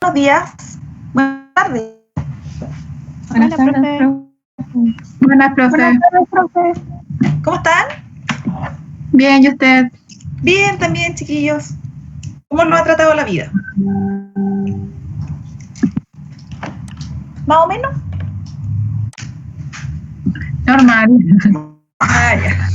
Buenos días. Buenas tardes. Buenas tardes, profe. Buenas, profe. Buenas tardes, profe. ¿Cómo están? Bien, ¿y usted? Bien, también, chiquillos. ¿Cómo lo ha tratado la vida? ¿Más o menos? Normal. Ah, ya.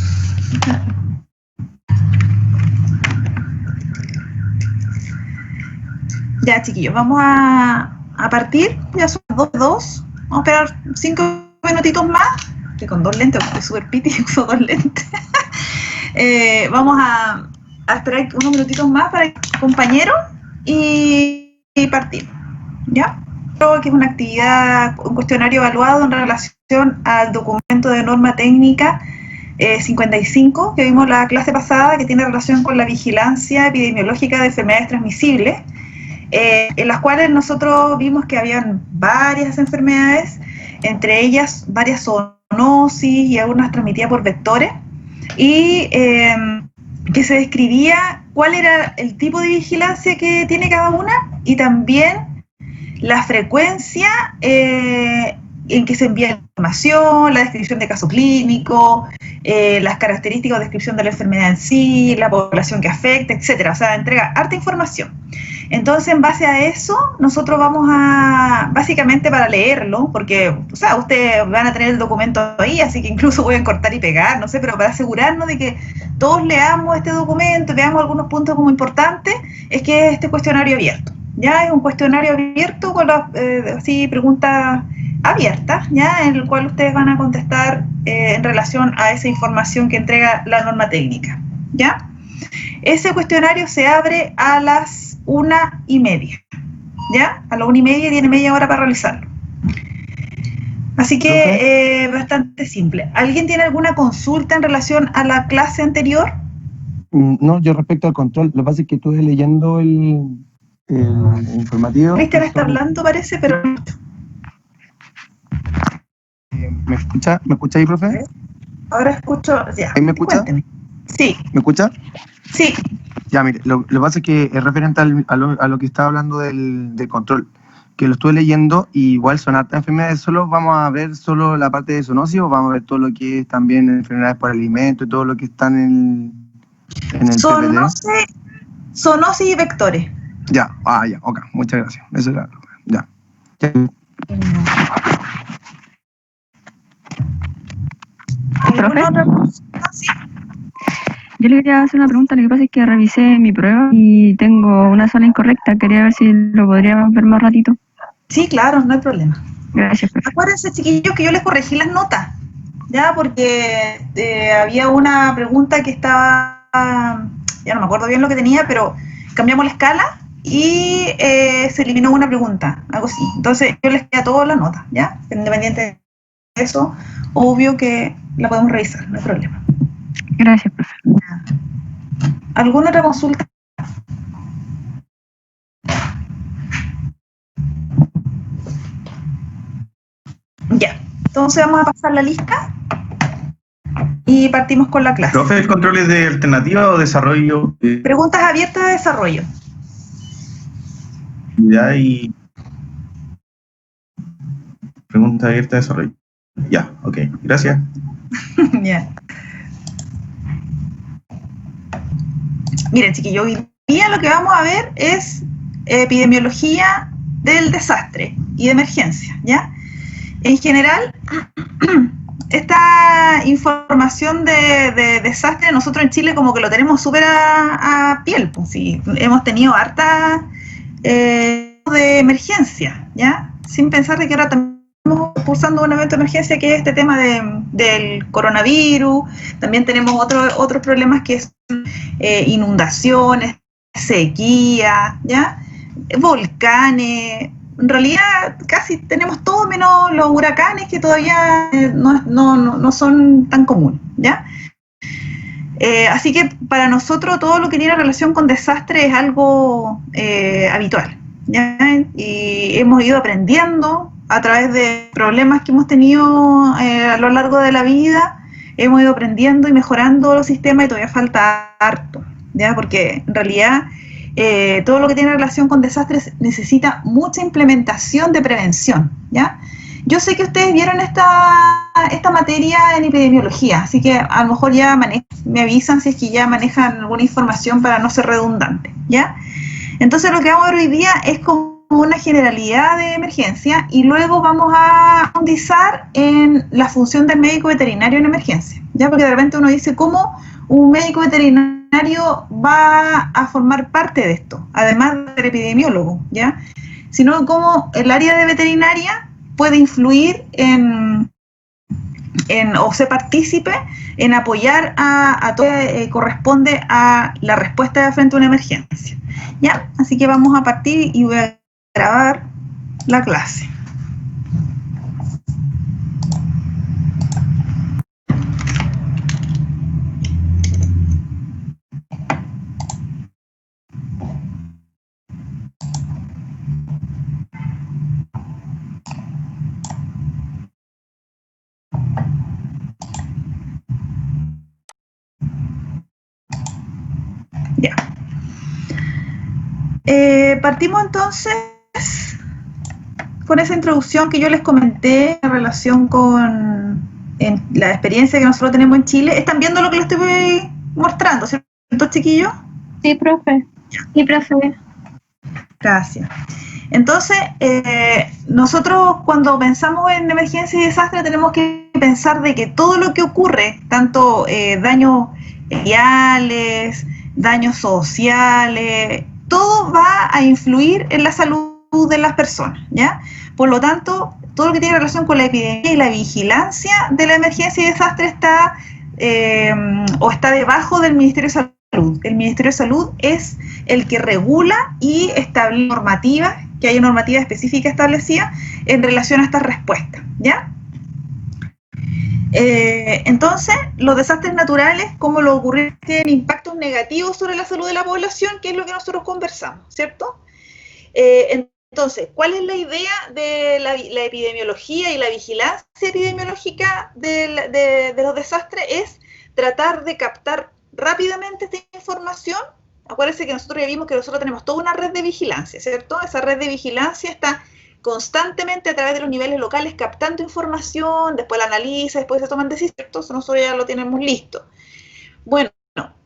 Ya, chiquillos, vamos a partir. Ya son las 2. Vamos a esperar 5 minutitos más. Estoy con 2 lentes, porque estoy súper piti y uso 2 lentes. Vamos a esperar unos minutitos más para el compañero y partir. ¿Ya? Creo que es una actividad, un cuestionario evaluado en relación al documento de norma técnica 55 que vimos la clase pasada, que tiene relación con la vigilancia epidemiológica de enfermedades transmisibles, en las cuales nosotros vimos que habían varias enfermedades, entre ellas varias zoonosis y algunas transmitidas por vectores, y que se describía cuál era el tipo de vigilancia que tiene cada una y también la frecuencia en que se envía la información, la descripción de caso clínico, las características o descripción de la enfermedad en sí, la población que afecta, etcétera. O sea, entrega harta información. Entonces, en base a eso, nosotros vamos a, básicamente para leerlo, porque, o sea, ustedes van a tener el documento ahí, así que incluso pueden cortar y pegar, no sé, pero para asegurarnos de que todos leamos este documento, veamos algunos puntos como importantes, es que este cuestionario abierto. Ya es un cuestionario abierto con las así preguntas abiertas, ya en el cual ustedes van a contestar en relación a esa información que entrega la norma técnica, ¿ya? Ese cuestionario se abre a las 1:30, ¿ya? A las 1:30 tiene media hora para realizarlo. Así que bastante simple. ¿Alguien tiene alguna consulta en relación a la clase anterior? No, yo respecto al control, lo que pasa es que estuve leyendo el informativo. Cristian está hablando, parece, pero... ¿Me escucha ahí, profe? Ahora escucho, ya. ¿Ahí me escucha? Cuénteme. Sí. ¿Me escucha? Sí. Ya, mire, lo que pasa es que es referente a lo que estaba hablando del control, que lo estuve leyendo y igual son hartas enfermedades. ¿Solo vamos a ver solo la parte de zoonosis o vamos a ver todo lo que es también enfermedades por alimento y todo lo que están en el PPD? Zoonosis y vectores. Ya, ya, ok, muchas gracias. Eso era, ya. ¿Profe? Sí. Yo le quería hacer una pregunta, lo que pasa es que revisé mi prueba y tengo una sola incorrecta, quería ver si lo podríamos ver más ratito. Sí, claro, no hay problema. Gracias, profe. Acuérdense, chiquillos, que yo les corregí las notas, ya, porque había una pregunta que estaba, ya no me acuerdo bien lo que tenía, pero cambiamos la escala y se eliminó una pregunta, algo así. Entonces yo les quedé a todas las notas, ya, independiente de eso, obvio que la podemos revisar, no hay problema. Gracias, profe. ¿Alguna otra consulta? Ya, entonces vamos a pasar la lista y partimos con la clase. ¿Profe, el control es de alternativa o desarrollo? Preguntas abiertas de desarrollo. Ya, y preguntas abiertas de desarrollo. Ya, ok, gracias. Ya. Miren, chiquillos, hoy día lo que vamos a ver es epidemiología del desastre y de emergencia, ¿ya? En general, esta información de desastre, nosotros en Chile como que lo tenemos súper a piel, pues sí, hemos tenido harta de emergencia, ¿ya? Sin pensar de que ahora también estamos cursando un evento de emergencia que es este tema del coronavirus. También tenemos otros problemas que son inundaciones, sequía, ¿ya? Volcanes. En realidad casi tenemos todo menos los huracanes, que todavía no son tan comunes, ¿ya? Así que para nosotros todo lo que tiene relación con desastre es algo habitual, ¿ya? Y hemos ido aprendiendo a través de problemas que hemos tenido a lo largo de la vida, hemos ido aprendiendo y mejorando los sistemas y todavía falta harto, ¿ya? Porque en realidad todo lo que tiene relación con desastres necesita mucha implementación de prevención, ¿ya? Yo sé que ustedes vieron esta materia en epidemiología, así que a lo mejor ya me avisan si es que ya manejan alguna información para no ser redundante, ¿ya? Entonces lo que vamos a ver hoy día es como una generalidad de emergencia y luego vamos a profundizar en la función del médico veterinario en emergencia, ¿ya? Porque de repente uno dice, ¿cómo un médico veterinario va a formar parte de esto? Además del epidemiólogo, ¿ya? Sino cómo el área de veterinaria puede influir o ser partícipe en apoyar a todo lo que corresponde a la respuesta frente a una emergencia. ¿Ya? Así que vamos a partir y voy a grabar la clase. Ya. Partimos entonces con esa introducción que yo les comenté en relación con la experiencia que nosotros tenemos en Chile. ¿Están viendo lo que les estoy mostrando, cierto, chiquillos? Sí, profe. Sí, profe. Gracias. Entonces, nosotros cuando pensamos en emergencia y desastre tenemos que pensar de que todo lo que ocurre, tanto daños materiales, daños sociales, todo va a influir en la salud de las personas, ¿ya? Por lo tanto, todo lo que tiene relación con la epidemia y la vigilancia de la emergencia y desastre está debajo del Ministerio de Salud. El Ministerio de Salud es el que regula y establece normativas, que hay normativa específica establecida en relación a estas respuestas, ¿ya? Entonces, los desastres naturales, como lo ocurrió, tienen impactos negativos sobre la salud de la población, que es lo que nosotros conversamos, ¿cierto? Entonces, ¿cuál es la idea de la epidemiología y la vigilancia epidemiológica de los desastres? Es tratar de captar rápidamente esta información. Acuérdense que nosotros ya vimos que nosotros tenemos toda una red de vigilancia, ¿cierto? Esa red de vigilancia está constantemente a través de los niveles locales captando información, después la analiza, después se toman decisiones, ¿cierto? Eso nosotros ya lo tenemos listo. Bueno,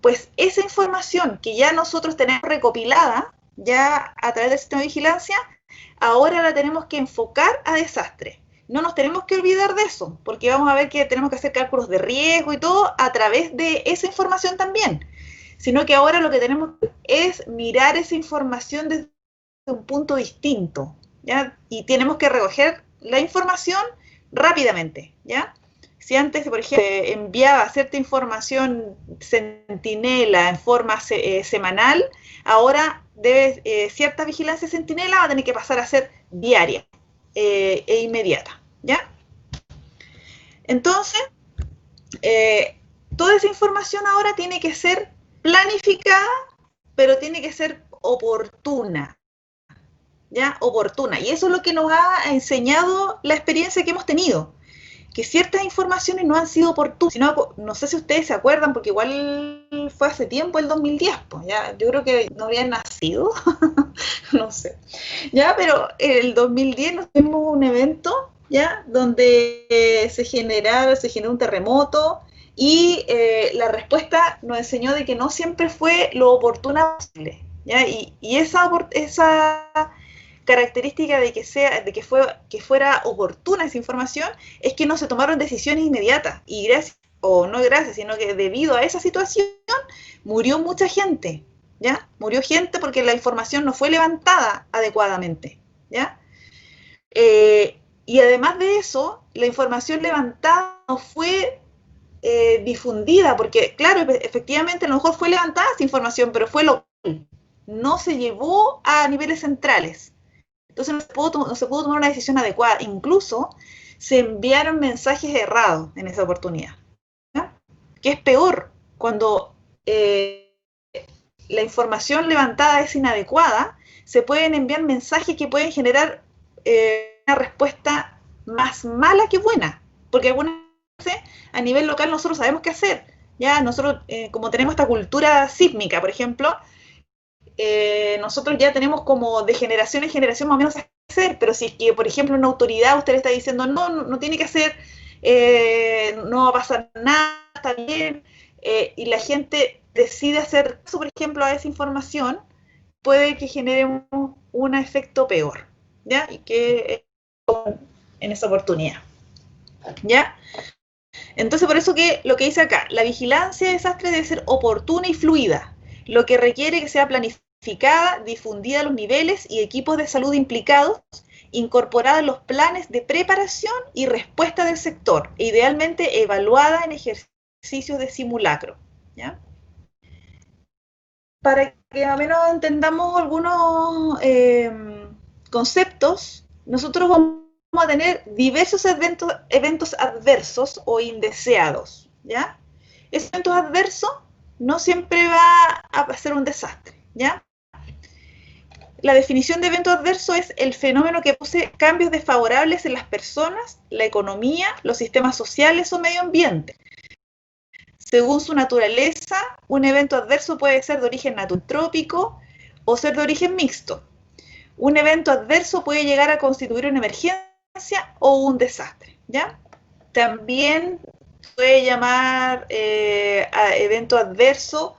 pues esa información que ya nosotros tenemos recopilada, ya a través del sistema de vigilancia, ahora la tenemos que enfocar a desastres. No nos tenemos que olvidar de eso, porque vamos a ver que tenemos que hacer cálculos de riesgo y todo a través de esa información también, sino que ahora lo que tenemos es mirar esa información desde un punto distinto, ¿ya? Y tenemos que recoger la información rápidamente, ¿ya? Si antes, por ejemplo, enviaba cierta información Centinela en forma semanal, ahora cierta vigilancia Centinela va a tener que pasar a ser diaria e inmediata, ¿ya? Entonces, toda esa información ahora tiene que ser planificada, pero tiene que ser oportuna, ¿ya? Oportuna. Y eso es lo que nos ha enseñado la experiencia que hemos tenido, que ciertas informaciones no han sido oportunas. No sé si ustedes se acuerdan, porque igual fue hace tiempo, el 2010, pues, ¿ya? Yo creo que no habían nacido, no sé, ¿ya? Pero el 2010 nos tuvimos un evento, ¿ya? Donde se generó un terremoto y la respuesta nos enseñó de que no siempre fue lo oportuna posible, ¿ya? Y esa característica de que fuera oportuna esa información es que no se tomaron decisiones inmediatas y sino que debido a esa situación murió mucha gente, ¿ya? Murió gente porque la información no fue levantada adecuadamente, ¿ya? Y además de eso, la información levantada no fue difundida, porque claro, efectivamente a lo mejor fue levantada esa información, pero fue local, no se llevó a niveles centrales. Entonces no se pudo tomar una decisión adecuada. Incluso se enviaron mensajes errados en esa oportunidad, ¿ya? Que es peor cuando la información levantada es inadecuada, se pueden enviar mensajes que pueden generar una respuesta más mala que buena, porque algunas veces a nivel local nosotros sabemos qué hacer, ya nosotros como tenemos esta cultura sísmica, por ejemplo, nosotros ya tenemos como de generación en generación más o menos hacer, pero si es que, por ejemplo, una autoridad usted le está diciendo no tiene que hacer, no va a pasar nada, está bien, y la gente decide hacer caso, por ejemplo, a esa información, puede que genere un efecto peor, ¿ya? Y que en esa oportunidad, ¿ya? Entonces, por eso que lo que dice acá, la vigilancia de desastre debe ser oportuna y fluida, lo que requiere que sea planificada, difundida a los niveles y equipos de salud implicados, incorporada en los planes de preparación y respuesta del sector, e idealmente evaluada en ejercicios de simulacro, ¿ya? Para que al menos entendamos algunos conceptos, nosotros vamos a tener diversos eventos adversos o indeseados, ¿ya? Esos eventos adversos no siempre va a ser un desastre, ¿ya? La definición de evento adverso es el fenómeno que produce cambios desfavorables en las personas, la economía, los sistemas sociales o medio ambiente. Según su naturaleza, un evento adverso puede ser de origen naturtrópico o ser de origen mixto. Un evento adverso puede llegar a constituir una emergencia o un desastre, ¿ya? También puede llamar a evento adverso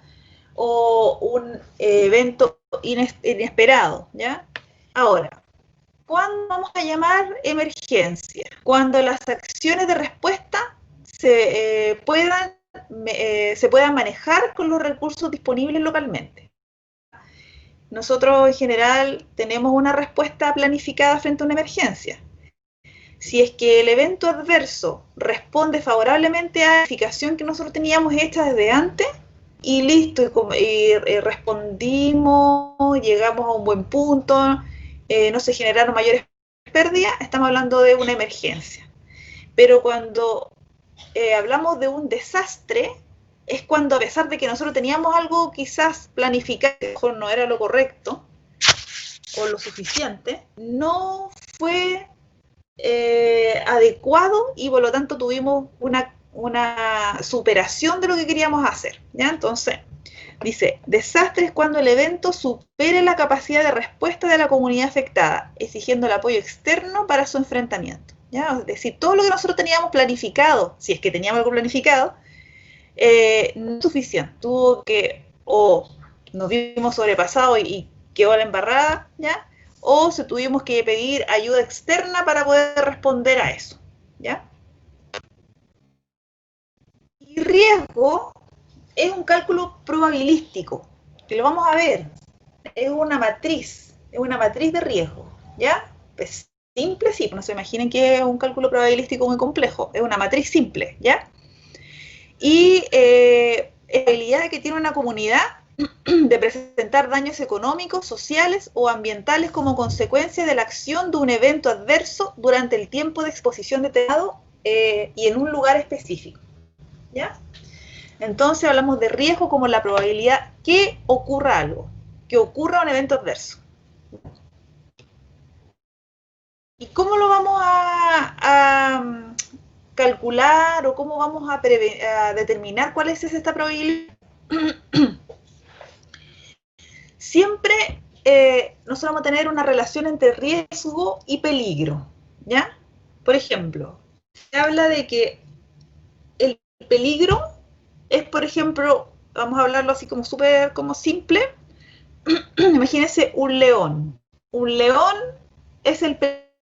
o un evento inesperado, ¿ya? Ahora, ¿cuándo vamos a llamar emergencia? Cuando las acciones de respuesta se puedan manejar con los recursos disponibles localmente. Nosotros en general tenemos una respuesta planificada frente a una emergencia. Si es que el evento adverso responde favorablemente a la planificación que nosotros teníamos hecha desde antes, y listo, y respondimos, llegamos a un buen punto, no se generaron mayores pérdidas, estamos hablando de una emergencia. Pero cuando hablamos de un desastre, es cuando, a pesar de que nosotros teníamos algo quizás planificado, que mejor no era lo correcto o lo suficiente, no fue adecuado y por lo tanto tuvimos una superación de lo que queríamos hacer, ¿ya? Entonces, dice, desastre es cuando el evento supere la capacidad de respuesta de la comunidad afectada, exigiendo el apoyo externo para su enfrentamiento, ¿ya? Es decir, todo lo que nosotros teníamos planificado, si es que teníamos algo planificado, no es suficiente, tuvo que, o nos vimos sobrepasados y quedó la embarrada, ¿ya? O se tuvimos que pedir ayuda externa para poder responder a eso, ¿ya? Y riesgo es un cálculo probabilístico, que lo vamos a ver, es una matriz de riesgo, ¿ya? Pues simple, sí, no se imaginen que es un cálculo probabilístico muy complejo, es una matriz simple, ¿ya? Y la habilidad que tiene una comunidad de presentar daños económicos, sociales o ambientales como consecuencia de la acción de un evento adverso durante el tiempo de exposición determinado y en un lugar específico, ¿ya? Entonces hablamos de riesgo como la probabilidad que ocurra algo, que ocurra un evento adverso. ¿Y cómo lo vamos a calcular o cómo vamos a determinar cuál es esta probabilidad? Siempre nosotros vamos a tener una relación entre riesgo y peligro, ¿ya? Por ejemplo, se habla de que el peligro es, por ejemplo, vamos a hablarlo así como súper como simple, imagínense un león. Un león es el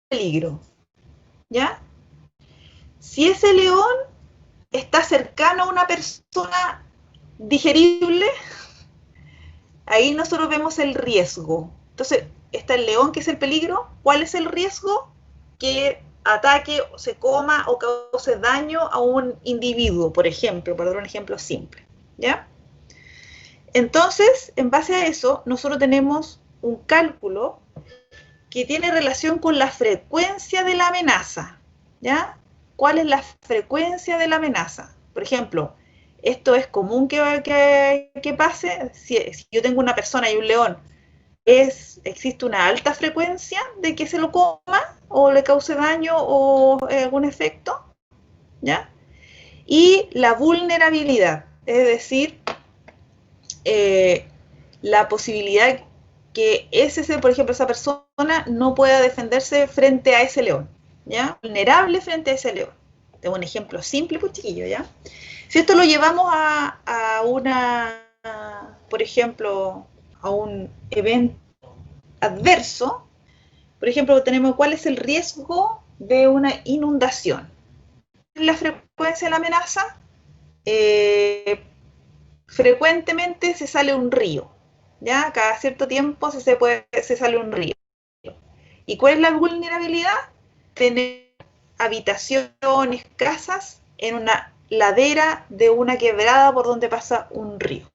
peligro, ¿ya? Si ese león está cercano a una persona digerible, ahí nosotros vemos el riesgo. Entonces, está el león, que es el peligro. ¿Cuál es el riesgo? Que ataque, o se coma o cause daño a un individuo, por ejemplo, para dar un ejemplo simple, ¿ya? Entonces, en base a eso, nosotros tenemos un cálculo que tiene relación con la frecuencia de la amenaza, ¿ya? ¿Cuál es la frecuencia de la amenaza? Por ejemplo, esto es común que pase, si yo tengo una persona y un león, existe una alta frecuencia de que se lo coma o le cause daño o algún efecto, ¿ya? Y la vulnerabilidad, es decir, la posibilidad que por ejemplo, esa persona no pueda defenderse frente a ese león, ¿ya? Vulnerable frente a ese león. Tengo un ejemplo simple, pues chiquillo, ¿ya? Si esto lo llevamos por ejemplo, a un evento adverso, por ejemplo, tenemos cuál es el riesgo de una inundación. La frecuencia de la amenaza, frecuentemente se sale un río, ¿ya? Cada cierto tiempo se sale un río. ¿Y cuál es la vulnerabilidad? Tener habitaciones, casas en una ladera de una quebrada por donde pasa un río,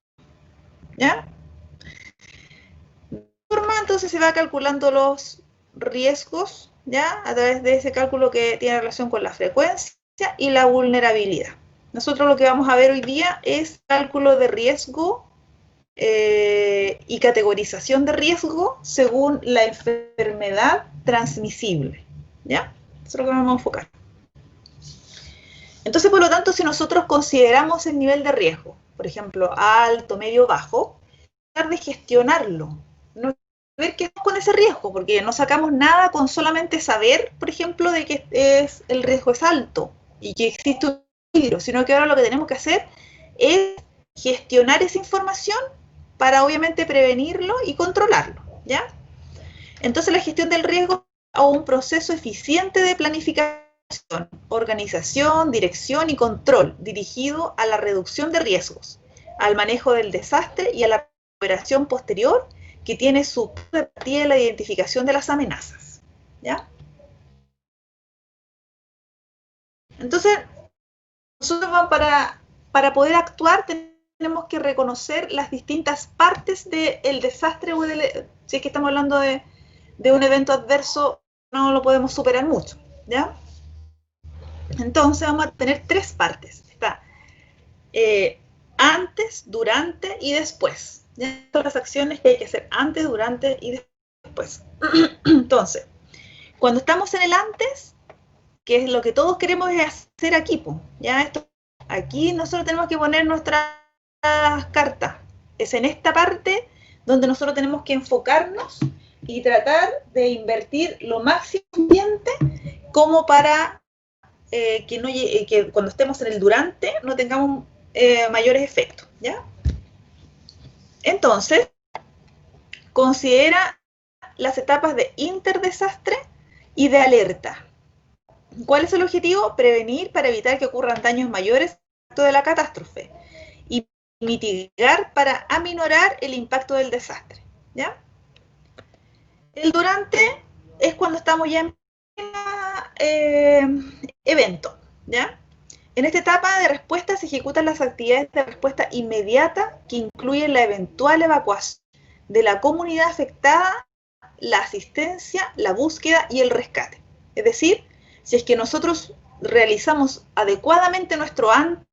¿ya? Entonces se va calculando los riesgos, ¿ya? A través de ese cálculo que tiene relación con la frecuencia y la vulnerabilidad. Nosotros lo que vamos a ver hoy día es cálculo de riesgo y categorización de riesgo según la enfermedad transmisible, ¿ya? Eso es lo que vamos a enfocar. Entonces, por lo tanto, si nosotros consideramos el nivel de riesgo, por ejemplo, alto, medio, bajo, tratar de gestionarlo, no ver qué hacemos con ese riesgo, porque no sacamos nada con solamente saber, por ejemplo, de que el riesgo es alto y que existe un peligro, sino que ahora lo que tenemos que hacer es gestionar esa información para obviamente prevenirlo y controlarlo, ¿ya? Entonces la gestión del riesgo es un proceso eficiente de planificación, organización, dirección y control dirigido a la reducción de riesgos, al manejo del desastre y a la recuperación posterior que tiene su partida de la identificación de las amenazas, ¿ya? Entonces, nosotros para poder actuar tenemos que reconocer las distintas partes del desastre, si es que estamos hablando de un evento adverso, no lo podemos superar mucho, ¿ya? Entonces vamos a tener tres partes. Está antes, durante y después. ¿Ya? Son las acciones que hay que hacer antes, durante y después. Entonces, cuando estamos en el antes, que es lo que todos queremos hacer aquí, ¿ya? Aquí nosotros tenemos que poner nuestras cartas. Es en esta parte donde nosotros tenemos que enfocarnos y tratar de invertir lo máximo como para que cuando estemos en el durante no tengamos mayores efectos, ¿ya? Entonces, considera las etapas de interdesastre y de alerta. ¿Cuál es el objetivo? Prevenir para evitar que ocurran daños mayores de la catástrofe y mitigar para aminorar el impacto del desastre, ¿ya? El durante es cuando estamos ya en evento, ¿ya? En esta etapa de respuesta se ejecutan las actividades de respuesta inmediata que incluyen la eventual evacuación de la comunidad afectada, la asistencia, la búsqueda y el rescate. Es decir, si es que nosotros realizamos adecuadamente nuestro antes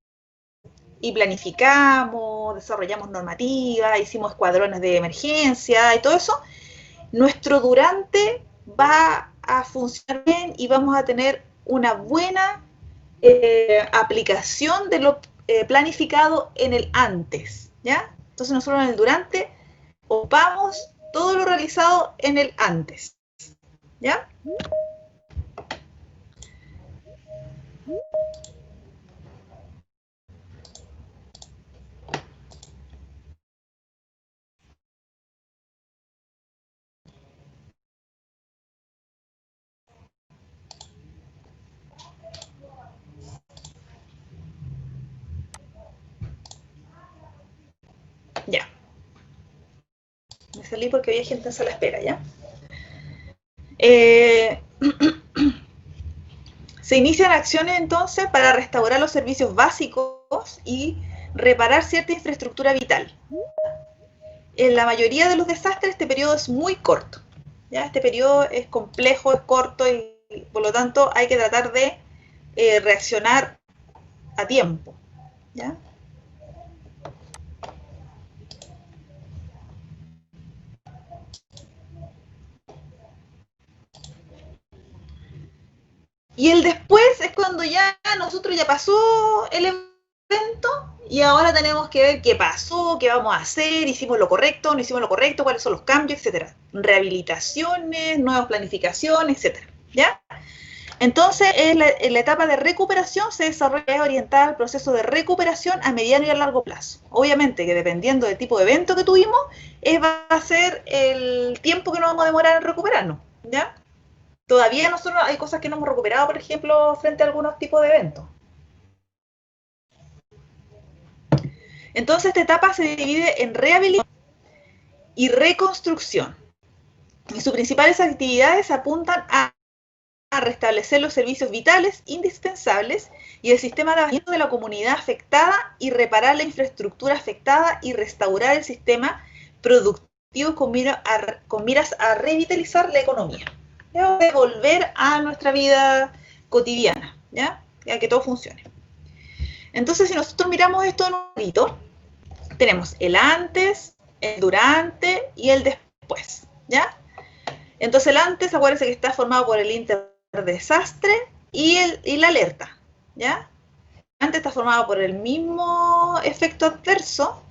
y planificamos, desarrollamos normativas, hicimos escuadrones de emergencia y todo eso, nuestro durante va a funcionar bien y vamos a tener una buena aplicación de lo planificado en el antes, ¿ya? Entonces nosotros en el durante ocupamos todo lo realizado en el antes, ¿ya? Ya. Me salí porque había gente en sala de espera, ¿ya? Se inician acciones entonces para restaurar los servicios básicos y reparar cierta infraestructura vital. En la mayoría de los desastres este periodo es muy corto, ¿ya? Este periodo es complejo, es corto y por lo tanto hay que tratar de reaccionar a tiempo, ¿ya? Y el después es cuando ya nosotros ya pasó el evento y ahora tenemos que ver qué pasó, qué vamos a hacer, hicimos lo correcto, no hicimos lo correcto, cuáles son los cambios, etcétera. Rehabilitaciones, nuevas planificaciones, etcétera, ¿ya? Entonces, en la etapa de recuperación se desarrolla orientada al proceso de recuperación a mediano y a largo plazo. Obviamente que dependiendo del tipo de evento que tuvimos, va a ser el tiempo que nos vamos a demorar en recuperarnos, ¿ya? Todavía nosotros hay cosas que no hemos recuperado, por ejemplo, frente a algunos tipos de eventos. Entonces, esta etapa se divide en rehabilitación y reconstrucción. Y sus principales actividades apuntan a restablecer los servicios vitales indispensables y el sistema de abastecimiento de la comunidad afectada y reparar la infraestructura afectada y restaurar el sistema productivo con miras a revitalizar la economía. ¿Ya? De volver a nuestra vida cotidiana, ¿ya? A que todo funcione. Entonces, si nosotros miramos esto en un poquito, tenemos el antes, el durante y el después, ¿ya? Entonces el antes, acuérdense que está formado por el interdesastre y la alerta, ¿ya? Antes está formado por el mismo efecto adverso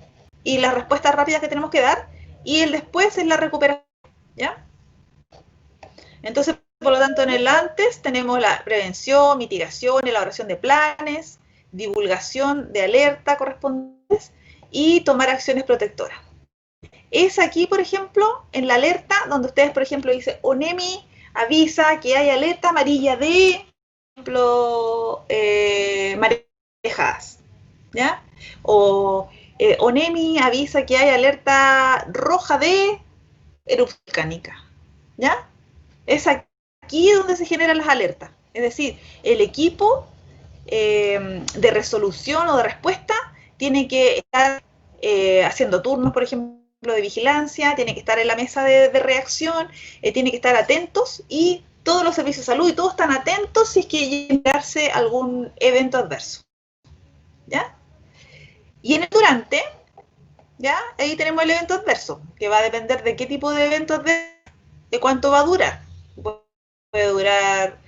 y las respuestas rápidas que tenemos que dar, y el después es la recuperación, ¿ya? Entonces, por lo tanto, en el antes tenemos la prevención, mitigación, elaboración de planes, divulgación de alerta correspondientes y tomar acciones protectoras. Es aquí, por ejemplo, en la alerta, donde ustedes, por ejemplo, dice ONEMI avisa que hay alerta amarilla de, por ejemplo, marejadas, ¿ya? O ONEMI avisa que hay alerta roja de erupción volcánica, ¿ya? Es aquí donde se generan las alertas. Es decir, el equipo de resolución o de respuesta tiene que estar haciendo turnos, por ejemplo, de vigilancia, tiene que estar en la mesa de reacción, tiene que estar atentos, y todos los servicios de salud y todos están atentos si es que llegarse algún evento adverso, ¿ya? Y en el durante, ¿ya? Ahí tenemos el evento adverso, que va a depender de qué tipo de evento adverso, de cuánto va a durar. Puede durar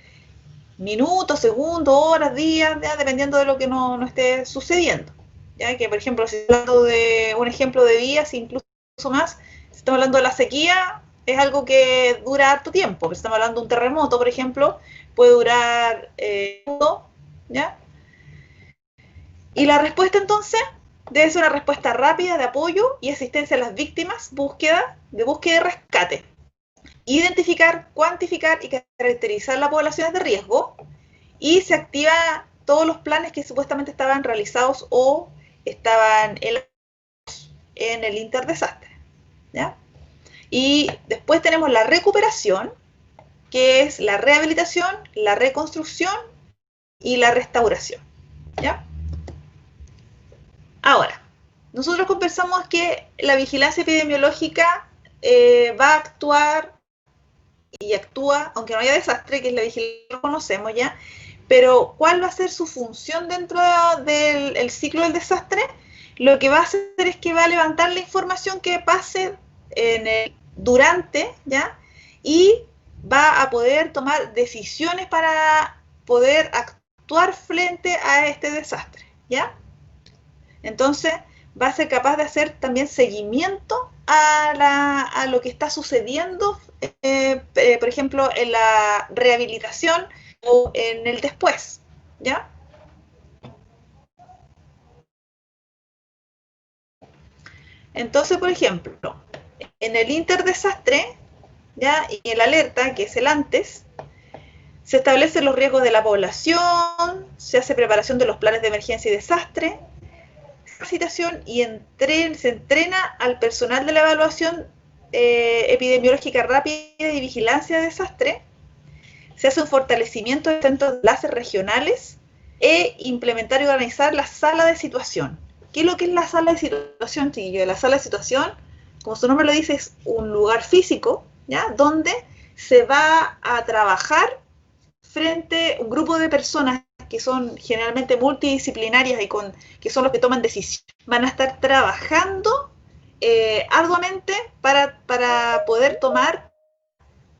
minutos, segundos, horas, días, ¿ya? Dependiendo de lo que no esté sucediendo, ¿ya? Que, por ejemplo, si estamos hablando de un ejemplo de días, incluso más, si estamos hablando de la sequía, es algo que dura harto tiempo. Si estamos hablando de un terremoto, por ejemplo, puede durar ¿ya? Y la respuesta, entonces, debe ser una respuesta rápida de apoyo y asistencia a las víctimas, búsqueda y rescate. Identificar, cuantificar y caracterizar las poblaciones de riesgo, y se activan todos los planes que supuestamente estaban realizados o estaban en el interdesastre, ¿ya? Y después tenemos la recuperación, que es la rehabilitación, la reconstrucción y la restauración, ¿ya? Ahora, nosotros conversamos que la vigilancia epidemiológica va a actuar y actúa, aunque no haya desastre, que es la vigilancia que conocemos ya, pero ¿cuál va a ser su función dentro del ciclo del desastre? Lo que va a hacer es que va a levantar la información que pase en el durante, ¿ya? Y va a poder tomar decisiones para poder actuar frente a este desastre, ¿ya? Entonces, va a ser capaz de hacer también seguimiento a lo que está sucediendo, por ejemplo, en la rehabilitación o en el después, ¿ya? Entonces, por ejemplo, en el interdesastre, ¿ya? Y en la alerta, que es el antes, se establecen los riesgos de la población, se hace preparación de los planes de emergencia y desastre, capacitación y se entrena al personal de la evaluación epidemiológica rápida y vigilancia de desastre, se hace un fortalecimiento de centros de enlaces regionales e implementar y organizar la sala de situación. ¿Qué es lo que es la sala de situación, chiquillos? La sala de situación, como su nombre lo dice, es un lugar físico, ¿ya? Donde se va a trabajar frente a un grupo de personas que son generalmente multidisciplinarias y que son los que toman decisiones. Van a estar trabajando arduamente para poder tomar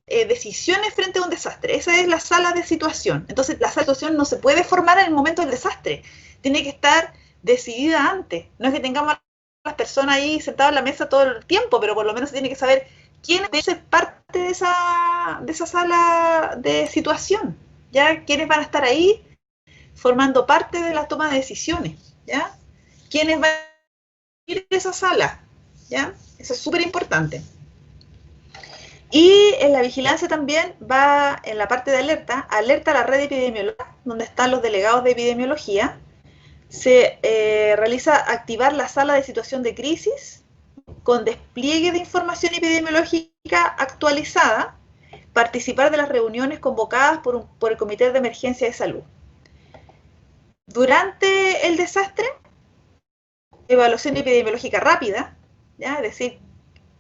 decisiones frente a un desastre. Esa es la sala de situación. Entonces, la sala de situación no se puede formar en el momento del desastre. Tiene que estar decidida antes. No es que tengamos a las personas ahí sentadas en la mesa todo el tiempo, pero por lo menos se tiene que saber quiénes deben ser parte de esa sala de situación, ¿ya? Quiénes van a estar ahí formando parte de la toma de decisiones, ¿ya? Quiénes van a ir de esa sala, ¿ya? Eso es súper importante. Y en la vigilancia también va en la parte de alerta a la red epidemiológica, donde están los delegados de epidemiología. Se realiza activar la sala de situación de crisis con despliegue de información epidemiológica actualizada, participar de las reuniones convocadas por el Comité de Emergencia de Salud. Durante el desastre, evaluación epidemiológica rápida, ¿ya? Es decir,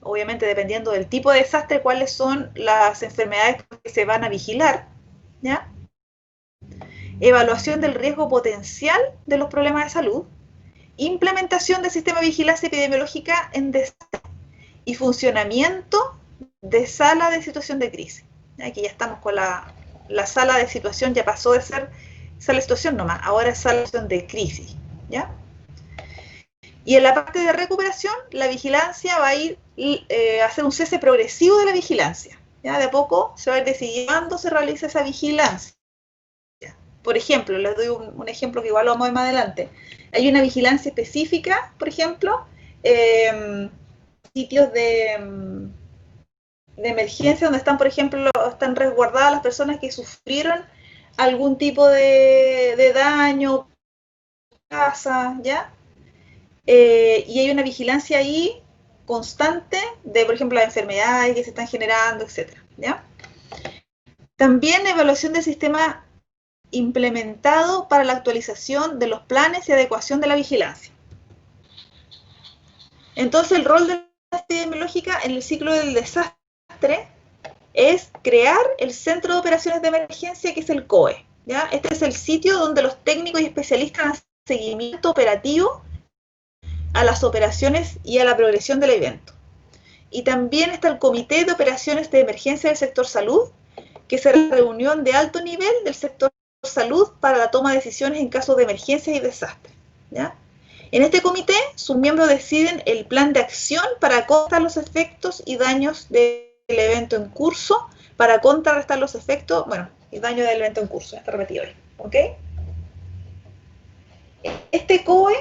obviamente dependiendo del tipo de desastre, cuáles son las enfermedades que se van a vigilar, ¿ya? Evaluación del riesgo potencial de los problemas de salud, implementación del sistema de vigilancia epidemiológica en desastre y funcionamiento de sala de situación de crisis. Aquí ya estamos con la sala de situación, ya pasó de ser sala de situación nomás, ahora es sala de situación de crisis, ¿ya? Y en la parte de recuperación, la vigilancia va a ir a hacer un cese progresivo de la vigilancia, ¿ya? De a poco se va a ir decidiendo cuándo se realiza esa vigilancia. Por ejemplo, les doy un ejemplo que igual lo vamos a ver más adelante. Hay una vigilancia específica, por ejemplo, sitios de emergencia donde están, por ejemplo, están resguardadas las personas que sufrieron algún tipo de daño, casa, ¿ya? Y hay una vigilancia ahí constante de, por ejemplo, las enfermedades que se están generando, etcétera, ¿ya? También evaluación del sistema implementado para la actualización de los planes y adecuación de la vigilancia. Entonces, el rol de la epidemiológica en el ciclo del desastre es crear el Centro de Operaciones de Emergencia, que es el COE, ¿ya? Este es el sitio donde los técnicos y especialistas hacen seguimiento operativo a las operaciones y a la progresión del evento. Y también está el Comité de Operaciones de Emergencia del Sector Salud, que es la reunión de alto nivel del sector salud para la toma de decisiones en casos de emergencias y desastres, ¿ya? En este comité, sus miembros deciden el plan de acción para contrarrestar los efectos y daños del evento en curso, para contrarrestar los efectos, y daños del evento en curso, está repetido ahí, ¿ok? Este COE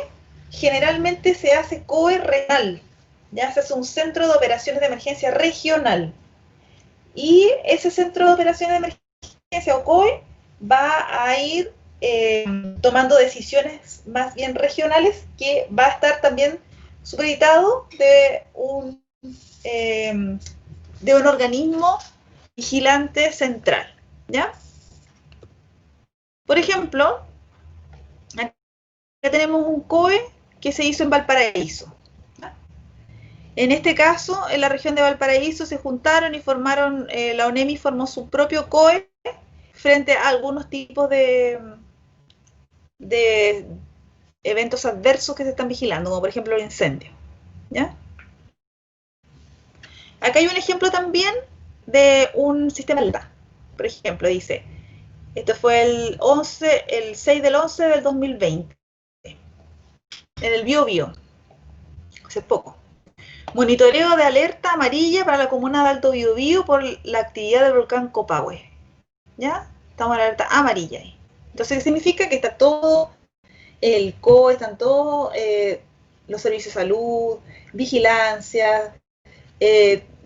generalmente se hace COE regional, ya se hace un centro de operaciones de emergencia regional, y ese centro de operaciones de emergencia o COE va a ir tomando decisiones más bien regionales, que va a estar también supeditado de un organismo vigilante central, ¿ya? Por ejemplo, acá tenemos un COE que se hizo en Valparaíso, ¿ya? En este caso, en la región de Valparaíso se juntaron y formaron, la ONEMI formó su propio COE frente a algunos tipos de eventos adversos que se están vigilando, como por ejemplo el incendio, ¿ya? Acá hay un ejemplo también de un sistema de alerta. Por ejemplo, dice, esto fue el 6 del 11 del 2020, en el Biobío, hace poco. Monitoreo de alerta amarilla para la comuna de Alto Biobío por la actividad del volcán Copahue, ¿ya? Estamos en alerta amarilla ahí. Entonces, ¿qué significa? Que está todo el COE, están todos los servicios de salud, vigilancia,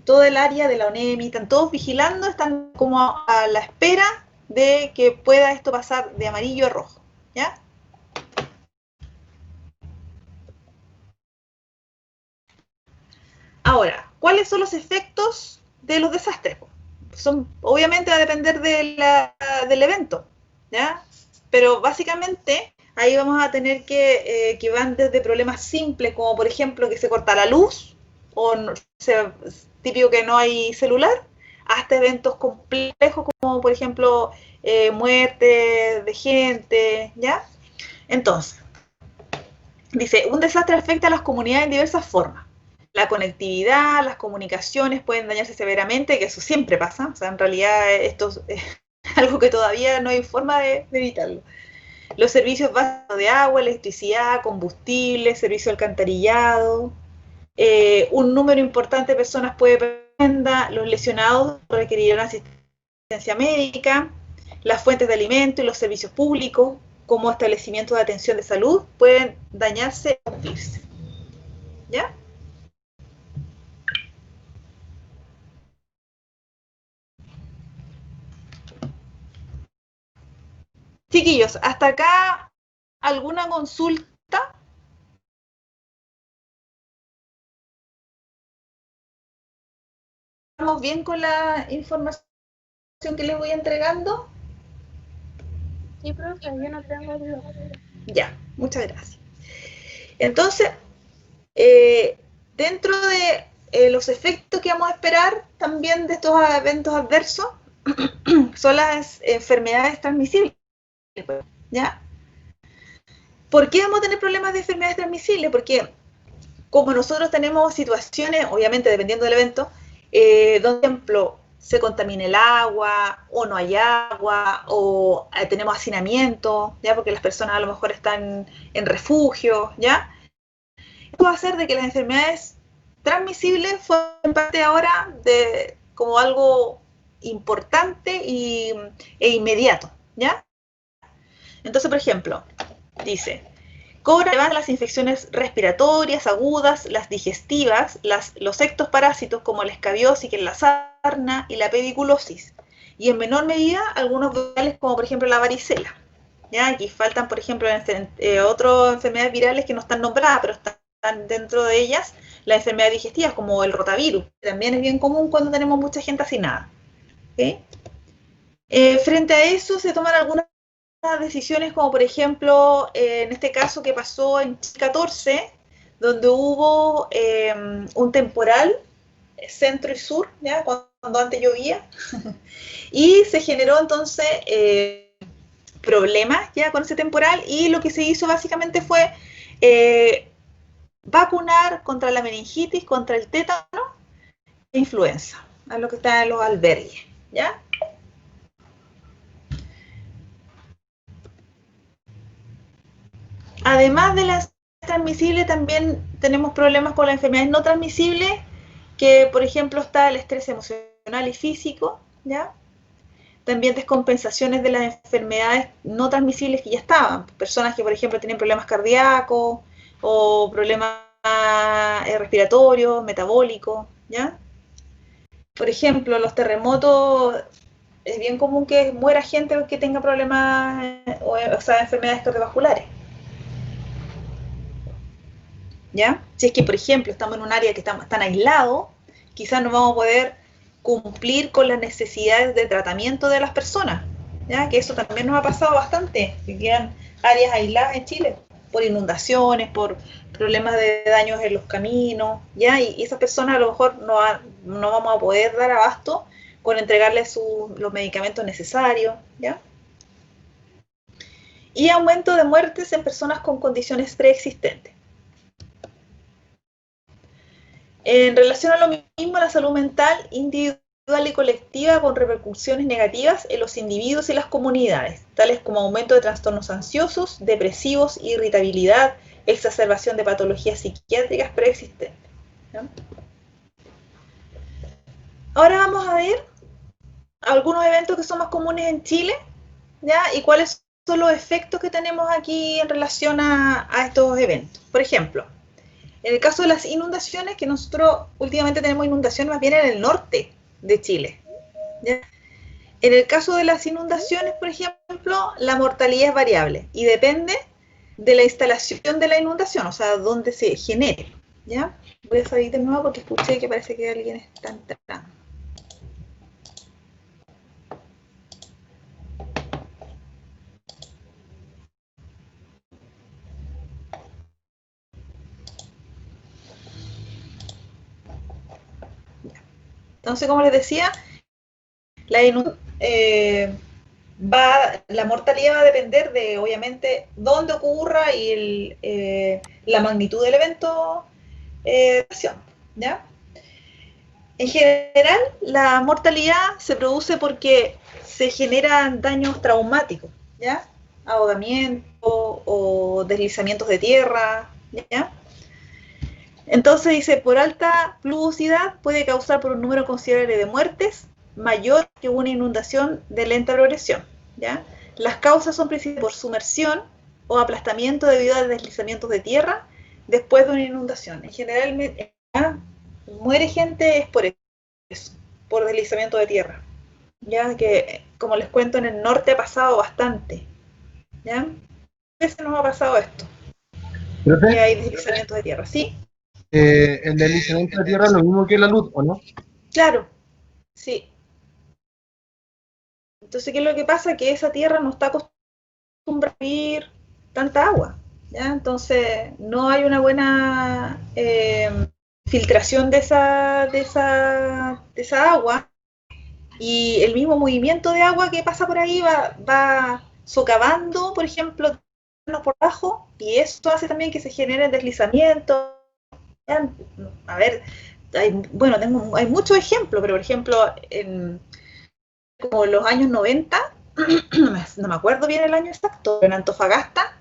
todo el área de la ONEMI, están todos vigilando, están como a la espera de que pueda esto pasar de amarillo a rojo, ¿ya? Ahora, ¿cuáles son los efectos de los desastres? Obviamente va a depender del evento, ¿ya? Pero básicamente ahí vamos a tener que van desde problemas simples, como por ejemplo que se corta la luz, o típico que no hay celular, hasta eventos complejos como por ejemplo muerte de gente, ¿ya? Entonces, dice, un desastre afecta a las comunidades en diversas formas. La conectividad, las comunicaciones pueden dañarse severamente, que eso siempre pasa, o sea, en realidad esto es algo que todavía no hay forma de evitarlo. Los servicios básicos de agua, electricidad, combustible, servicio de alcantarillado, un número importante de personas puede perder, los lesionados requerirán asistencia médica, las fuentes de alimento y los servicios públicos, como establecimientos de atención de salud, pueden dañarse o hundirse. ¿Ya? Chiquillos, hasta acá, ¿alguna consulta? ¿Estamos bien con la información que les voy entregando? Sí, profe, yo no tengo duda. Ya, muchas gracias. Entonces, dentro de los efectos que vamos a esperar también de estos eventos adversos son las enfermedades transmisibles, ¿ya? ¿Por qué vamos a tener problemas de enfermedades transmisibles? Porque como nosotros tenemos situaciones, obviamente dependiendo del evento, donde, por ejemplo, se contamina el agua, o no hay agua, o tenemos hacinamiento, ¿ya? Porque las personas a lo mejor están en refugio, ¿ya? Esto va a hacer de que las enfermedades transmisibles formen parte ahora de como algo importante e inmediato, ¿ya? Entonces, por ejemplo, dice, cobra relevancia las infecciones respiratorias agudas, las digestivas, los ectoparásitos como la escabiosis, que es la sarna, y la pediculosis. Y en menor medida, algunos virales como por ejemplo la varicela. ¿Ya? Aquí faltan, por ejemplo, otras enfermedades virales que no están nombradas, pero están dentro de ellas las enfermedades digestivas, como el rotavirus, que también es bien común cuando tenemos mucha gente hacinada. ¿Okay? Frente a eso se toman algunas decisiones, como por ejemplo, en este caso que pasó en 2014, donde hubo un temporal centro y sur, ¿ya? Cuando antes llovía, y se generó entonces problemas ya con ese temporal, y lo que se hizo básicamente fue vacunar contra la meningitis, contra el tétano e influenza, a lo que está en los albergues, ¿ya? Además de las transmisibles, también tenemos problemas con las enfermedades no transmisibles, que por ejemplo está el estrés emocional y físico, ¿ya? También descompensaciones de las enfermedades no transmisibles que ya estaban, personas que por ejemplo tienen problemas cardíacos o problemas respiratorios, metabólicos, ¿ya? Por ejemplo, los terremotos, es bien común que muera gente que tenga problemas, o sea, enfermedades cardiovasculares. ¿Ya? Si es que, por ejemplo, estamos en un área que están aislados, quizás no vamos a poder cumplir con las necesidades de tratamiento de las personas, ¿ya? Que eso también nos ha pasado bastante, que quedan áreas aisladas en Chile, por inundaciones, por problemas de daños en los caminos, ¿ya? Y esas personas a lo mejor no vamos a poder dar abasto con entregarles los medicamentos necesarios, ¿ya? Y aumento de muertes en personas con condiciones preexistentes. En relación a lo mismo, la salud mental individual y colectiva con repercusiones negativas en los individuos y las comunidades, tales como aumento de trastornos ansiosos, depresivos, irritabilidad, exacerbación de patologías psiquiátricas preexistentes, ¿no? Ahora vamos a ver algunos eventos que son más comunes en Chile, ¿ya? Y cuáles son los efectos que tenemos aquí en relación a estos eventos. Por ejemplo, en el caso de las inundaciones, que nosotros últimamente tenemos inundaciones más bien en el norte de Chile, ¿ya? En el caso de las inundaciones, por ejemplo, la mortalidad es variable y depende de la instalación de la inundación, o sea, dónde se genere, ¿ya? Voy a salir de nuevo porque escuché que parece que alguien está entrando. Entonces, como les decía, la mortalidad va a depender de, obviamente, dónde ocurra y la magnitud del evento de acción, ¿ya? En general, la mortalidad se produce porque se generan daños traumáticos, ¿ya? ahogamiento o deslizamientos de tierra, ¿ya? Entonces dice, por alta pluviosidad puede causar por un número considerable de muertes mayor que una inundación de lenta progresión, ¿ya? Las causas son principalmente por sumersión o aplastamiento debido a deslizamientos de tierra después de una inundación. En general, muere gente es por eso, por deslizamiento de tierra, ya que, como les cuento, en el norte ha pasado bastante, ¿ya? A veces nos ha pasado esto, que Profe, hay deslizamientos de tierra, ¿sí? el deslizamiento de tierra es lo mismo que la luz, ¿o no? Claro, sí. Entonces, ¿qué es lo que pasa? Que esa tierra no está acostumbrada a recibir tanta agua, ¿ya? Entonces, no hay una buena filtración de esa agua, y el mismo movimiento de agua que pasa por ahí va socavando, por ejemplo, por abajo, y eso hace también que se generen deslizamientos. A ver, hay muchos ejemplos, pero por ejemplo, como en los años 90, no me acuerdo bien el año exacto, pero en Antofagasta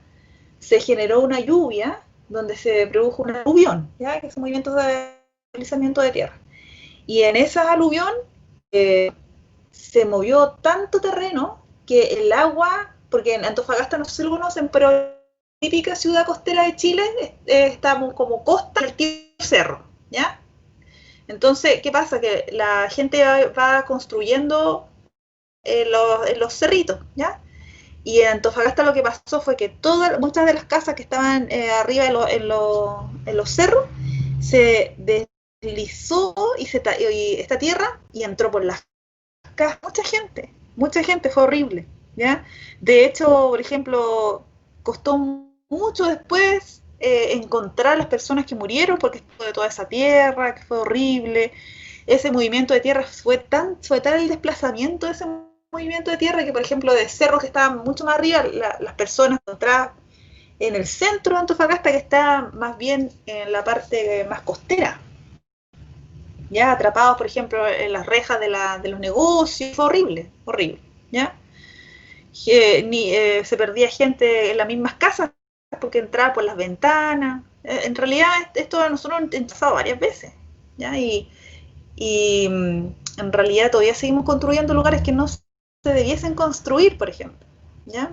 se generó una lluvia donde se produjo un aluvión, ¿ya? Que es un movimiento de deslizamiento de tierra. Y en esa aluvión se movió tanto terreno que el agua, porque en Antofagasta no sé si lo conocen, pero típica ciudad costera de Chile, estamos como costa del típico cerro, ¿ya? Entonces, ¿qué pasa? Que la gente va construyendo en los cerritos, ¿ya? Y en Antofagasta lo que pasó fue que muchas de las casas que estaban arriba en los cerros se deslizó y esta tierra y entró por las casas. Mucha gente, fue horrible, ¿ya? De hecho, por ejemplo, costó mucho después encontrar a las personas que murieron porque fue de toda esa tierra, que fue horrible. Ese movimiento de tierra fue tal el desplazamiento de ese movimiento de tierra que, por ejemplo, de cerros que estaban mucho más arriba, las personas encontradas en el centro de Antofagasta, que está más bien en la parte más costera, ya atrapados, por ejemplo, en las rejas de los negocios. Fue horrible, ¿ya? Se perdía gente en las mismas casas porque entraba por las ventanas. En realidad, esto nosotros hemos pasado varias veces, ¿ya? Y en realidad todavía seguimos construyendo lugares que no se debiesen construir, por ejemplo, ¿ya?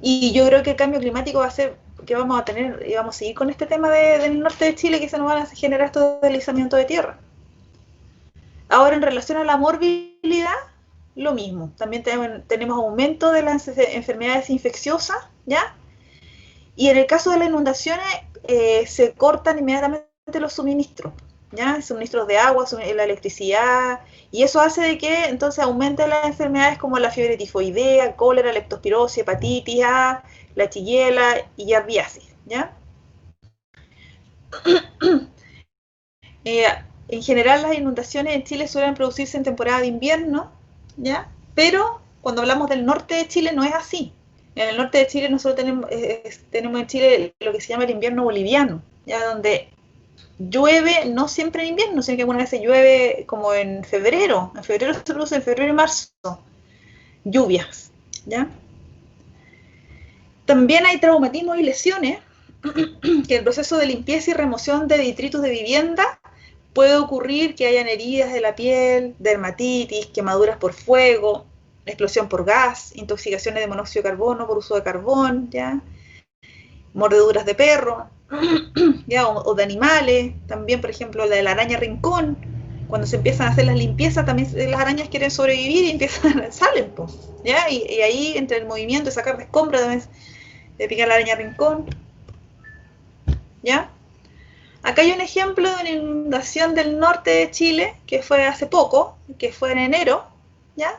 Y yo creo que el cambio climático va a ser que vamos a tener, y vamos a seguir con este tema del norte de Chile, que se nos van a generar estos deslizamientos de tierra. Ahora, en relación a la morbilidad, lo mismo. También tenemos aumento de las enfermedades infecciosas, ¿ya? Y en el caso de las inundaciones, se cortan inmediatamente los suministros, ¿ya? Suministros de agua, la electricidad, y eso hace de que entonces aumenten las enfermedades como la fiebre tifoidea, cólera, leptospirosis, hepatitis A, la chiguela y yardiasis, ¿ya? En general, las inundaciones en Chile suelen producirse en temporada de invierno, ¿ya? Pero cuando hablamos del norte de Chile no es así. En el norte de Chile nosotros tenemos en Chile lo que se llama el invierno boliviano, ¿ya? Donde llueve no siempre en invierno, sino que algunas veces llueve como en febrero. En febrero se produce, en febrero y marzo, lluvias, ¿ya? También hay traumatismos y lesiones, que el proceso de limpieza y remoción de detritus de vivienda puede ocurrir que hayan heridas de la piel, dermatitis, quemaduras por fuego, explosión por gas, intoxicaciones de monóxido de carbono por uso de carbón, ¿ya? Mordeduras de perro, ¿ya? O de animales, también por ejemplo la de la araña rincón. Cuando se empiezan a hacer las limpiezas, también las arañas quieren sobrevivir y salen, ¿ya? Y ahí entre el movimiento de sacar de escombros de picar la araña rincón, ¿ya? Acá hay un ejemplo de una inundación del norte de Chile que fue hace poco, que fue en enero, ¿ya?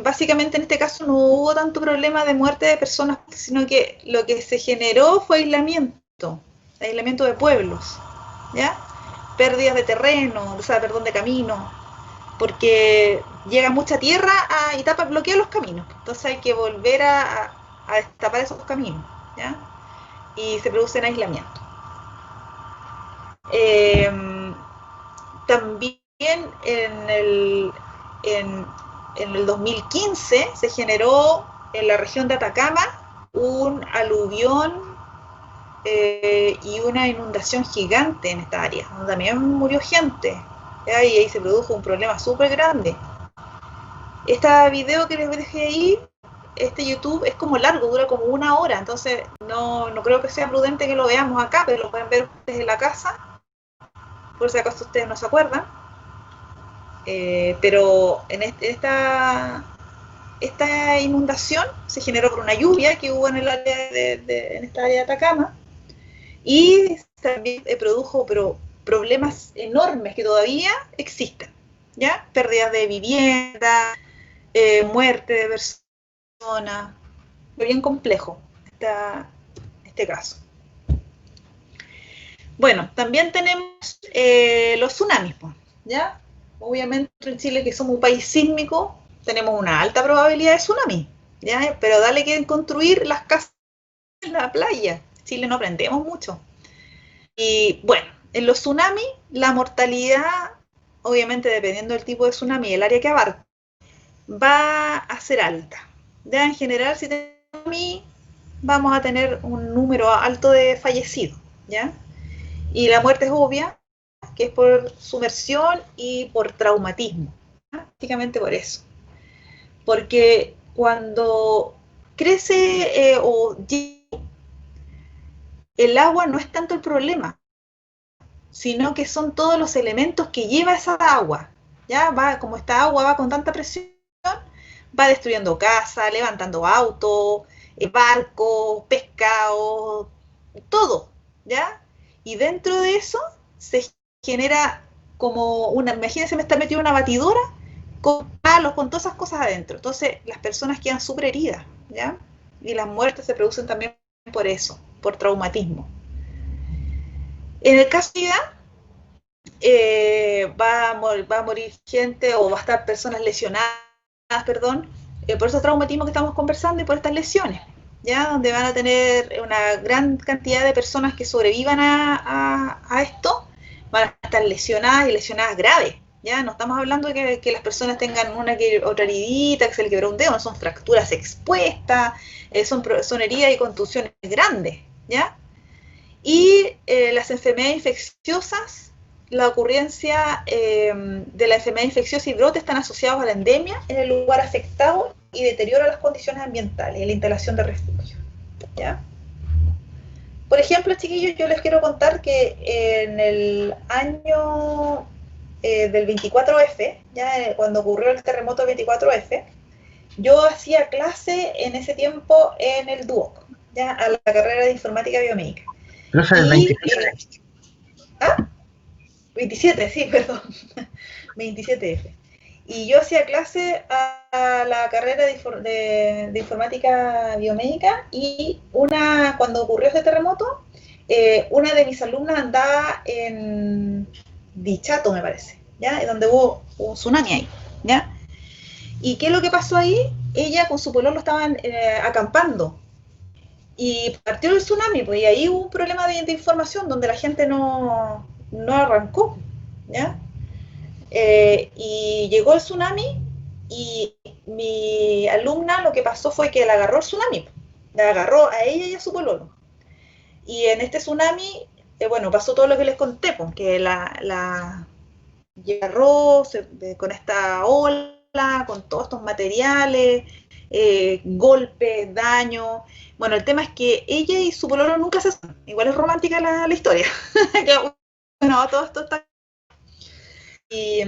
Básicamente en este caso no hubo tanto problema de muerte de personas, sino que lo que se generó fue aislamiento de pueblos, ¿ya? Pérdidas de terreno, de camino, porque llega mucha tierra y bloquea los caminos, entonces hay que volver a destapar esos caminos, ¿ya? Y se producen aislamientos. También en el 2015 se generó en la región de Atacama un aluvión y una inundación gigante en esta área, donde también murió gente, ¿ya? Y ahí se produjo un problema súper grande. Este video que les dejé ahí, este YouTube, es como largo, dura como 1 hora, entonces no creo que sea prudente que lo veamos acá, pero lo pueden ver ustedes en la casa, por si acaso ustedes no se acuerdan. Pero en esta inundación se generó por una lluvia que hubo en el área en esta área de Atacama, y también produjo problemas enormes que todavía existen, ¿ya? Pérdidas de vivienda, muerte de personas, bien complejo este caso. Bueno, también tenemos los tsunamis, ¿ya? Obviamente en Chile, que somos un país sísmico, tenemos una alta probabilidad de tsunami, ¿ya? Pero dale que construir las casas en la playa. En Chile no aprendemos mucho. Y bueno, en los tsunamis, la mortalidad, obviamente dependiendo del tipo de tsunami y el área que abarca, va a ser alta. Ya en general, si tenemos tsunami, vamos a tener un número alto de fallecidos, ¿ya? Y la muerte es obvia, que es por sumersión y por traumatismo, ¿ya? Prácticamente por eso. Porque cuando crece el agua no es tanto el problema, sino que son todos los elementos que lleva esa agua, ¿ya? Como esta agua va con tanta presión, va destruyendo casas, levantando autos, barcos, pescados, todo, ¿ya? Y dentro de eso se genera como imagínense, me está metido una batidora con palos, con todas esas cosas adentro. Entonces las personas quedan súper heridas, ¿ya? Y las muertes se producen también por eso, por traumatismo. En el caso de va a morir gente, o va a estar personas lesionadas, por esos traumatismos que estamos conversando y por estas lesiones, ¿ya? Donde van a tener una gran cantidad de personas que sobrevivan a esto, van a estar lesionadas y lesionadas graves, ¿ya? No estamos hablando de que las personas tengan una que otra heridita, que se le quebró un dedo, no, son fracturas expuestas, son heridas y contusiones grandes, ¿ya? Y las enfermedades infecciosas, la ocurrencia de la enfermedad infecciosa y brote están asociados a la endemia en el lugar afectado y deterioro de las condiciones ambientales y la instalación de refugio, ¿ya? Por ejemplo, chiquillos, yo les quiero contar que en el año del 24F, ya cuando ocurrió el terremoto del 24F, yo hacía clase en ese tiempo en el DUOC, ya, a la carrera de informática biomédica. Profe, el 27. 27, sí, perdón. 27F. Y yo hacía clase a la carrera de informática biomédica, y cuando ocurrió este terremoto, una de mis alumnas andaba en Dichato, me parece, ¿ya? Donde hubo un tsunami ahí, ¿ya? ¿Y qué es lo que pasó ahí? Ella con su pololo estaban acampando, y partió el tsunami, pues, y ahí hubo un problema de información donde la gente no arrancó, ¿ya? Y llegó el tsunami, y mi alumna lo que pasó fue que la agarró el tsunami, la agarró a ella y a su pololo. Y en este tsunami, bueno, pasó todo lo que les conté, porque la agarró con esta ola, con todos estos materiales, golpes, daños. Bueno, el tema es que ella y su pololo nunca se... Igual es romántica la historia. Bueno, todo esto está... Y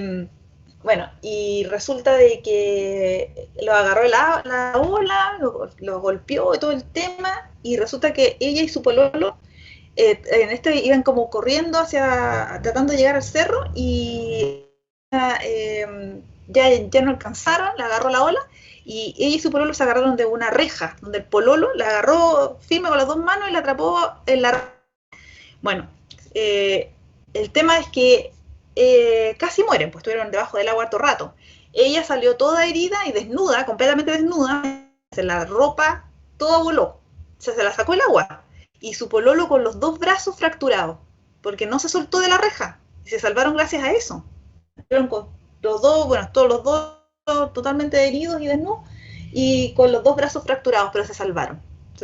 bueno, y resulta de que lo agarró la ola, lo golpeó y todo el tema, y resulta que ella y su pololo iban como corriendo tratando de llegar al cerro, y ya no alcanzaron, la agarró la ola, y ella y su pololo se agarraron de una reja, donde el pololo la agarró firme con las dos manos y la atrapó en la... Bueno, el tema es que casi mueren, pues estuvieron debajo del agua harto rato. Ella salió toda herida y desnuda, completamente desnuda, la ropa toda voló, o sea, se la sacó el agua, y su pololo con los dos brazos fracturados, porque no se soltó de la reja, y se salvaron gracias a eso. Con los dos, bueno, todos los dos totalmente heridos y desnudos, y con los 2 brazos fracturados, pero se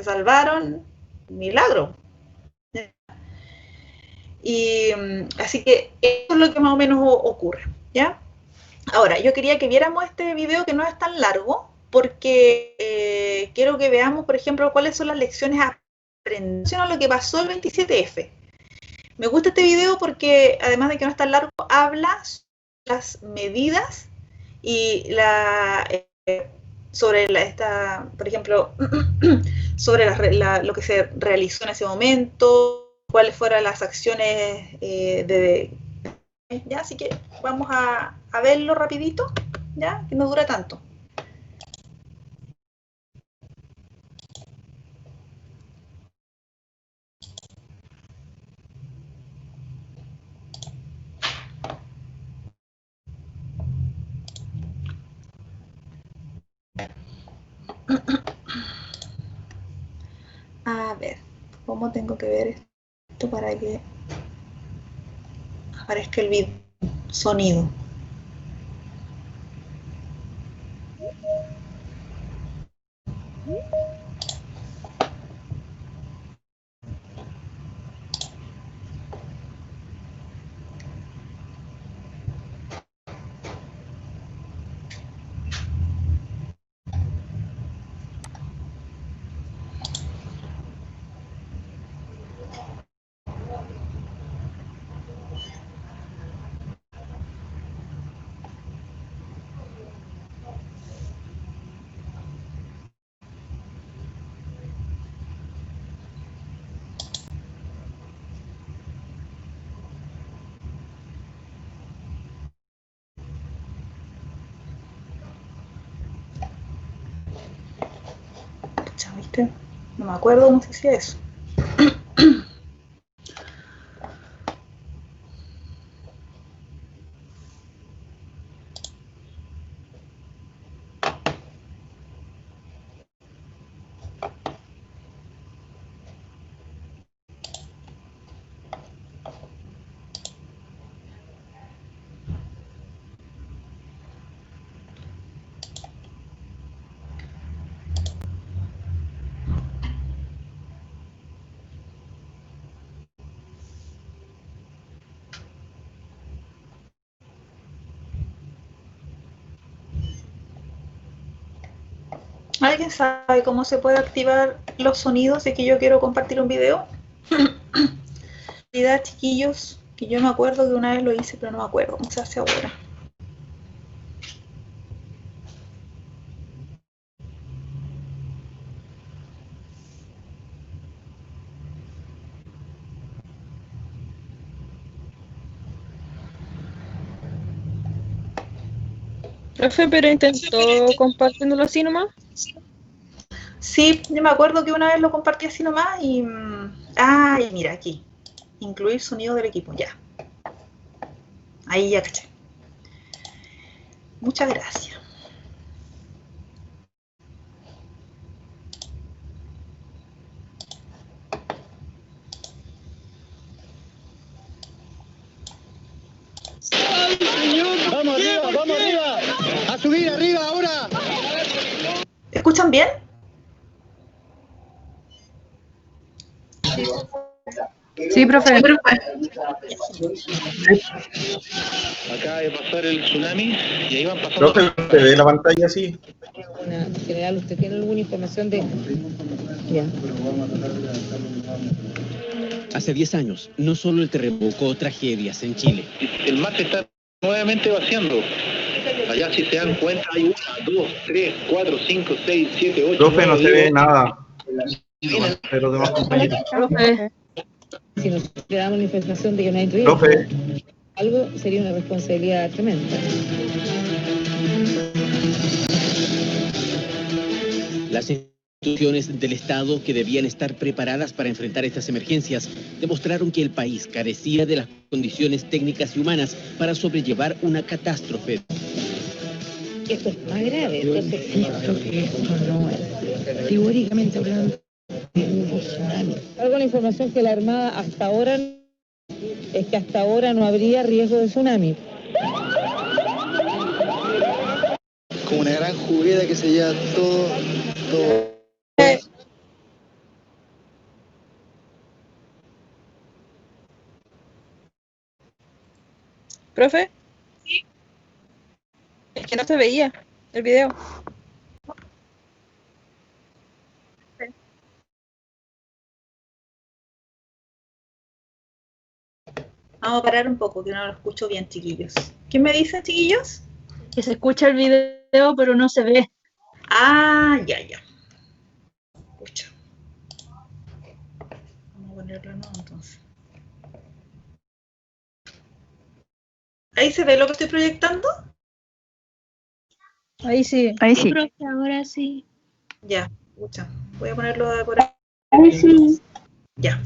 salvaron, milagro. Y así que eso es lo que más o menos ocurre, ¿ya? Ahora, yo quería que viéramos este video, que no es tan largo, porque quiero que veamos, por ejemplo, cuáles son las lecciones aprendidas a lo que pasó el 27F. Me gusta este video porque, además de que no es tan largo, habla sobre las medidas y sobre por ejemplo, sobre lo que se realizó en ese momento, cuáles fueron las acciones ya, así que vamos a verlo rapidito, ya, que no dura tanto. A ver, ¿cómo tengo que ver esto para que aparezca el video? Sonido. ¿Viste? No me acuerdo cómo se hacía eso. ¿Alguien sabe cómo se puede activar los sonidos de que yo quiero compartir un video? Chiquillos, que yo me acuerdo que una vez lo hice, pero no me acuerdo cómo se hace ahora. Profe, pero intentó compartiéndolo así nomás. Sí, yo me acuerdo que una vez lo compartí así nomás y... mira, aquí. Incluir sonido del equipo, ya. Ahí ya caché. Muchas gracias. ¡Vamos arriba, vamos arriba! ¡A subir arriba ahora! ¿Escuchan bien? Sí, profe. Acaba de pasar el tsunami y ahí van pasando. Profe, ¿te ve la pantalla así? En general, ¿usted tiene alguna información de...? Ya. Hace 10 años, no solo el terremoto provocó tragedias en Chile. El mar se está nuevamente vaciando. Allá, si se dan cuenta, hay 1, 2, 3, 4, 5, 6, 7, 8. Profe, no se ve nada. Pero demás compañeros. Profe. Si nos le damos la información de que no hay riesgo, Profe. algo sería una responsabilidad tremenda. Las instituciones del Estado, que debían estar preparadas para enfrentar estas emergencias, demostraron que el país carecía de las condiciones técnicas y humanas para sobrellevar una catástrofe. Esto es más grave. Entonces, Insisto que esto no es, teóricamente hablando, un tsunami. algo la información que la Armada hasta ahora es que hasta ahora no habría riesgo de tsunami. como una gran juguera que se lleva todo. ¿Profe? Sí. Es que no se veía el video. Vamos a parar un poco, que no lo escucho bien, chiquillos. ¿Qué me dicen, chiquillos? Que se escucha el video, pero no se ve. Ah, ya. Escucha. Vamos a ponerlo no, entonces. ¿Ahí se ve lo que estoy proyectando? Ahí sí. Ahí sí. Profe, ahora sí. Ya, escucha. Voy a ponerlo por ahí. Ahí sí. Ya.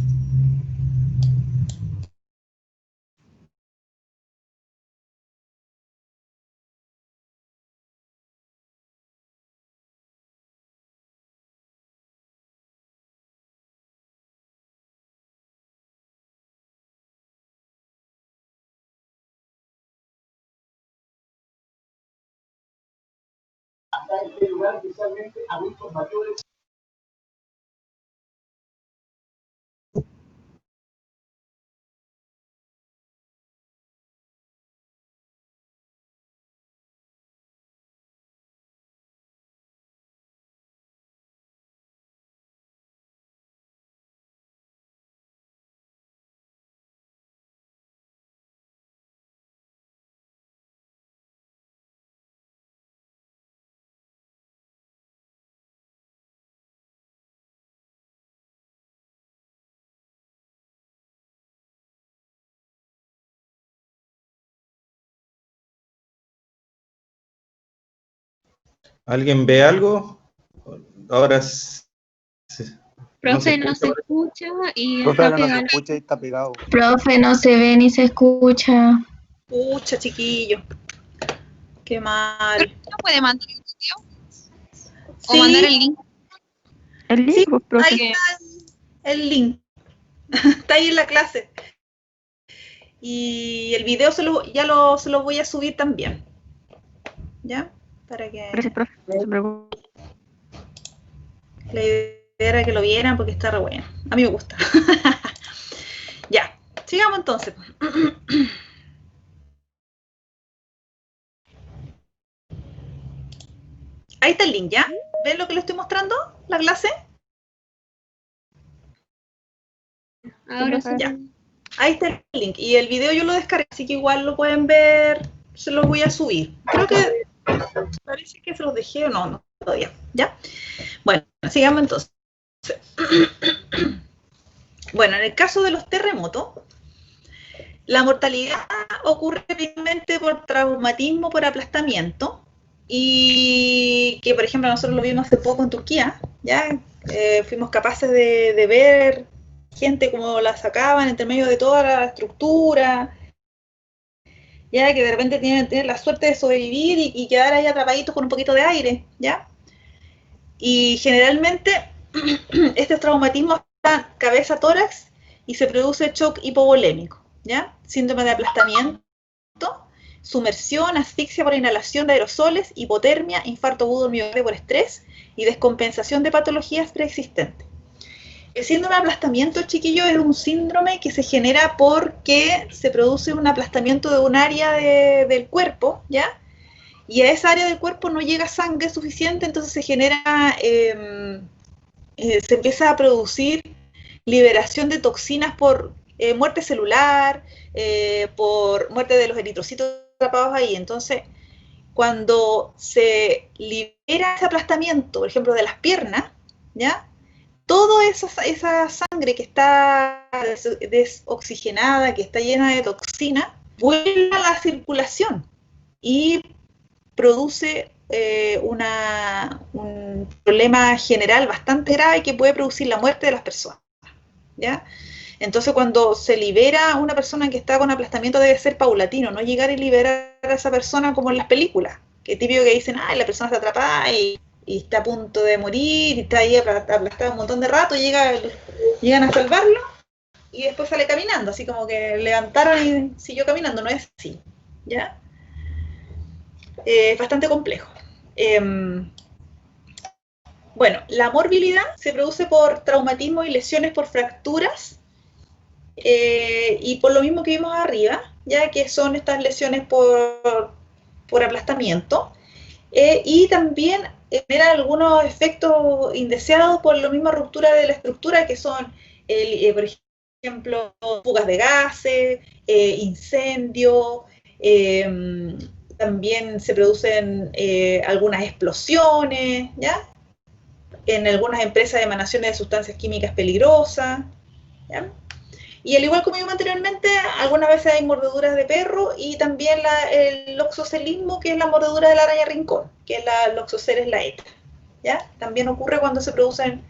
¿Alguien ve algo? Ahora Profe, no se escucha y Profe, está ahora no se pegado. escucha y está pegado. Profe, no se ve ni se escucha. Pucha, chiquillo. Qué mal. ¿No puede mandar el video? ¿O Sí, mandar el link? El link, sí, pues, profe. ahí está el link. Está ahí en la clase. Y el video se lo voy a subir también. ¿Ya? Para que Gracias, profe. No se preocupe. la idea era que lo vieran porque está re bueno. A mí me gusta. Ya, sigamos entonces. Ahí está el link, ¿ya? ¿Ven lo que les estoy mostrando? ¿La clase? Ahora sí. Ya. Ahí está el link. Y el video yo lo descargué, así que igual lo pueden ver. Se los voy a subir. Creo que parece que se los dejé o no todavía. ¿Ya? Bueno, sigamos entonces. Bueno, en el caso de los terremotos, la mortalidad ocurre principalmente por traumatismo por aplastamiento y que, por ejemplo, nosotros lo vimos hace poco en Turquía, ¿ya? Fuimos capaces de ver gente como la sacaban entre medio de toda la estructura, ya que de repente tienen la suerte de sobrevivir y quedar ahí atrapaditos con un poquito de aire, ¿ya? Y generalmente estos traumatismos están cabeza, tórax y se produce shock hipovolémico, ¿ya? Síndrome de aplastamiento, sumersión, asfixia por inhalación de aerosoles, hipotermia, infarto agudo miocardio por estrés y descompensación de patologías preexistentes. El síndrome de aplastamiento, chiquillo, es un síndrome que se genera porque se produce un aplastamiento de un área del cuerpo, ¿ya? Y a esa área del cuerpo no llega sangre suficiente, entonces se genera, se empieza a producir liberación de toxinas por muerte celular, por muerte de los eritrocitos atrapados ahí. Entonces, cuando se libera ese aplastamiento, por ejemplo, de las piernas, ¿ya? Toda esa sangre que está desoxigenada, que está llena de toxina, vuelve a la circulación y produce un problema general bastante grave que puede producir la muerte de las personas, ¿ya? Entonces, cuando se libera a una persona que está con aplastamiento debe ser paulatino, no llegar y liberar a esa persona como en las películas, que es típico que dicen, ay, la persona está atrapada y está a punto de morir, y está ahí aplastada un montón de rato, llegan a salvarlo, y después sale caminando, así como que levantaron y siguió caminando, no es así, ¿ya? Es bastante complejo. Bueno, la morbilidad se produce por traumatismo y lesiones por fracturas, y por lo mismo que vimos arriba, ya que son estas lesiones por aplastamiento, y también genera algunos efectos indeseados por la misma ruptura de la estructura, que son, por ejemplo, fugas de gases, incendios, también se producen algunas explosiones, ¿ya? En algunas empresas, emanaciones de sustancias químicas peligrosas, ¿ya? Y al igual como vimos anteriormente, algunas veces hay mordeduras de perro y también el loxocelismo, que es la mordedura de la araña rincón, que es la Loxoceres laeta, ¿ya? También ocurre cuando se producen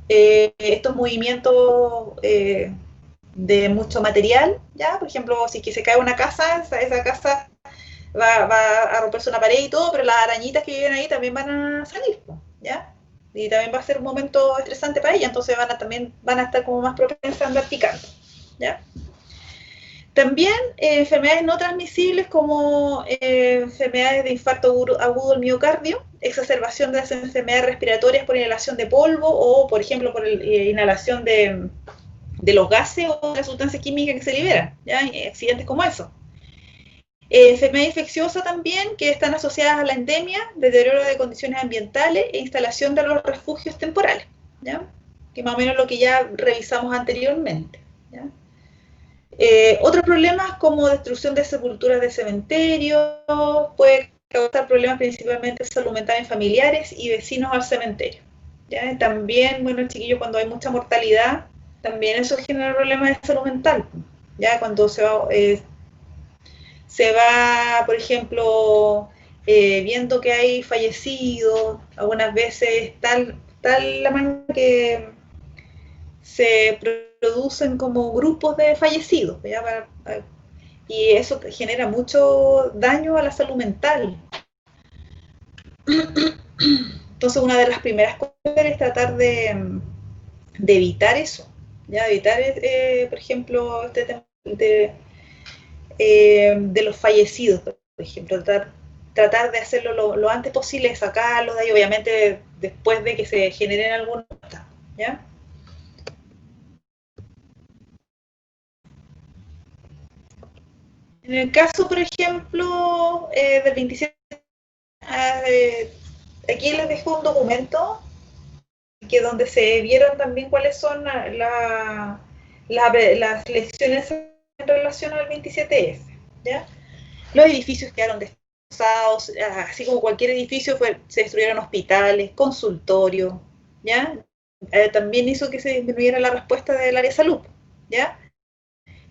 estos movimientos de mucho material, ¿ya? Por ejemplo, si que se cae una casa, esa casa va a romperse una pared y todo, pero las arañitas que viven ahí también van a salir, ¿ya? Y también va a ser un momento estresante para ellas, entonces también van a estar como más propensas a andar picando, ¿ya? También enfermedades no transmisibles como enfermedades de infarto agudo del miocardio, exacerbación de las enfermedades respiratorias por inhalación de polvo o, por ejemplo, por inhalación de los gases o de las sustancias químicas que se liberan, ¿ya? Accidentes como eso. Enfermedad infecciosa también, que están asociadas a la endemia, deterioro de condiciones ambientales e instalación de los refugios temporales, ¿ya? Que más o menos lo que ya revisamos anteriormente, ¿ya? Otros problemas como destrucción de sepulturas de cementerios, puede causar problemas principalmente de salud mental en familiares y vecinos al cementerio, ¿ya? También, bueno, chiquillos, cuando hay mucha mortalidad, también eso genera problemas de salud mental, ¿ya? Cuando se va, por ejemplo, viendo que hay fallecidos, algunas veces tal la manera que se producen como grupos de fallecidos, ¿ya? Y eso genera mucho daño a la salud mental. Entonces, una de las primeras cosas es tratar de evitar eso, ¿ya? Evitar, por ejemplo, este tema de los fallecidos, por ejemplo, tratar de hacerlo lo antes posible, sacarlos de ahí, obviamente después de que se generen algunos, ¿ya? En el caso, por ejemplo, del 27, aquí les dejo un documento que donde se vieron también cuáles son las lecciones en relación al 27F, ¿ya? Los edificios quedaron destrozados, así como cualquier edificio, se destruyeron hospitales, consultorios, ¿ya? También hizo que se disminuyera la respuesta del área de salud, ¿ya?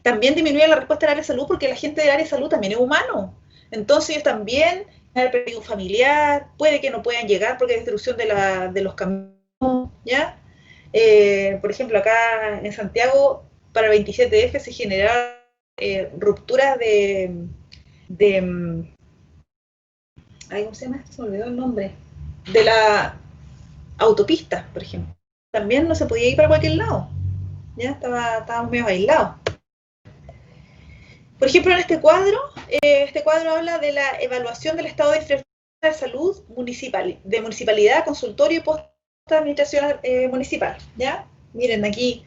También disminuye la respuesta del área de salud porque la gente del área de salud también es humano. Entonces ellos también han perdido un familiar, puede que no puedan llegar porque hay destrucción de los caminos, ¿ya? Por ejemplo, acá en Santiago, para el 27F se generaron rupturas ¿cómo se llama esto? Se me olvidó el nombre. De la autopista, por ejemplo. También no se podía ir para cualquier lado. Ya estábamos medio aislados. Por ejemplo, en este cuadro habla de la evaluación del estado de infraestructura de salud de municipalidad, consultorio y post-administración municipal, ¿ya? Miren aquí,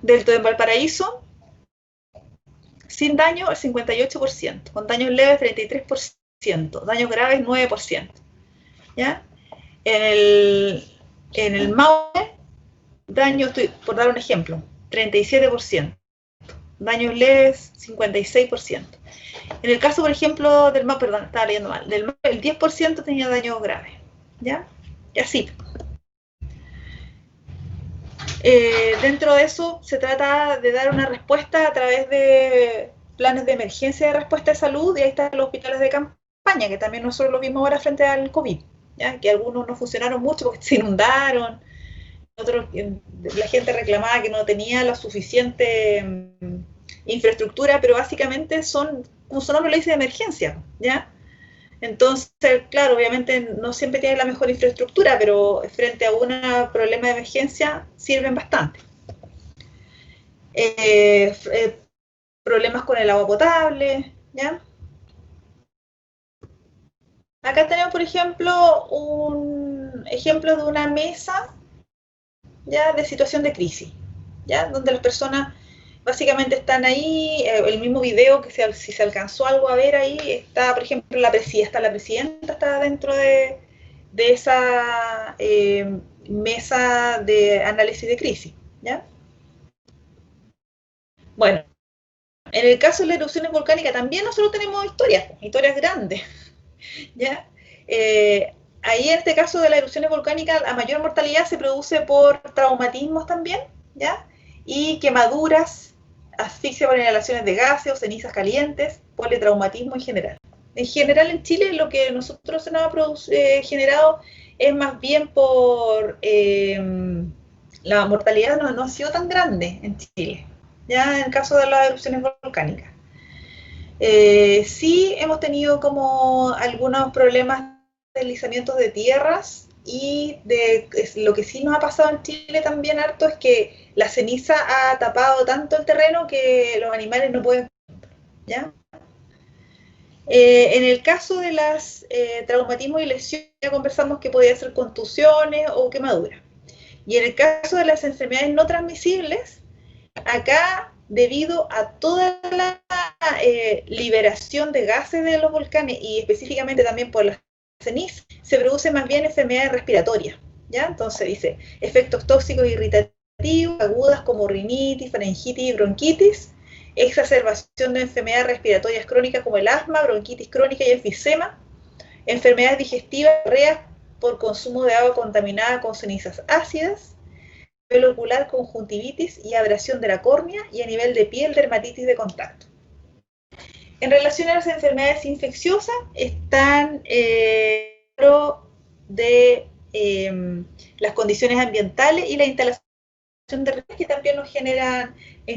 Delta de Valparaíso, sin daño el 58%, con daños leves 33%, daños graves 9%, ¿ya? En el Maule, daño, por dar un ejemplo, 37%. Daños leves, 56%. En el caso, por ejemplo, del MAP, perdón, estaba leyendo mal, del MAP, el 10% tenía daños graves, ¿ya? Y así. Dentro de eso, se trata de dar una respuesta a través de planes de emergencia de respuesta de salud, y ahí están los hospitales de campaña, que también nosotros lo vimos ahora frente al COVID, ¿ya? Que algunos no funcionaron mucho porque se inundaron, otros, la gente reclamaba que no tenía la suficiente infraestructura, pero básicamente son, como su nombre lo dice, de emergencia, ¿ya? Entonces, claro, obviamente no siempre tienen la mejor infraestructura, pero frente a un problema de emergencia sirven bastante. Problemas con el agua potable, ¿ya? Acá tenemos, por ejemplo, un ejemplo de una mesa, ¿ya?, de situación de crisis, ¿ya?, donde las personas básicamente están ahí. El mismo video, que si se alcanzó algo a ver ahí, está, por ejemplo, la presidenta está dentro de esa mesa de análisis de crisis, ¿ya? Bueno, en el caso de las erupciones volcánicas también nosotros tenemos historias grandes, ¿ya? Ahí en este caso de las erupciones volcánicas, la mayor mortalidad se produce por traumatismos también, ¿ya?, y quemaduras, asfixia por inhalaciones de gases o cenizas calientes, politraumatismo en general. En general en Chile lo que nosotros se nos ha generado es más bien por la mortalidad no ha sido tan grande en Chile, ya en el caso de las erupciones volcánicas. Sí hemos tenido como algunos problemas de deslizamientos de tierras, y lo que sí nos ha pasado en Chile también harto es que la ceniza ha tapado tanto el terreno que los animales no pueden, ¿ya? En el caso de las traumatismos y lesiones, ya conversamos que podía ser contusiones o quemaduras. Y en el caso de las enfermedades no transmisibles, acá, debido a toda la liberación de gases de los volcanes y específicamente también por las cenizas, se producen más bien enfermedades respiratorias, ¿ya? Entonces dice, efectos tóxicos irritativos, agudas como rinitis, faringitis y bronquitis, exacerbación de enfermedades respiratorias crónicas como el asma, bronquitis crónica y enfisema, enfermedades digestivas, diarreas por consumo de agua contaminada con cenizas ácidas, nivel ocular, conjuntivitis y abrasión de la córnea, y a nivel de piel, dermatitis de contacto. En relación a las enfermedades infecciosas, están de las condiciones ambientales y la instalación de redes, que también nos generan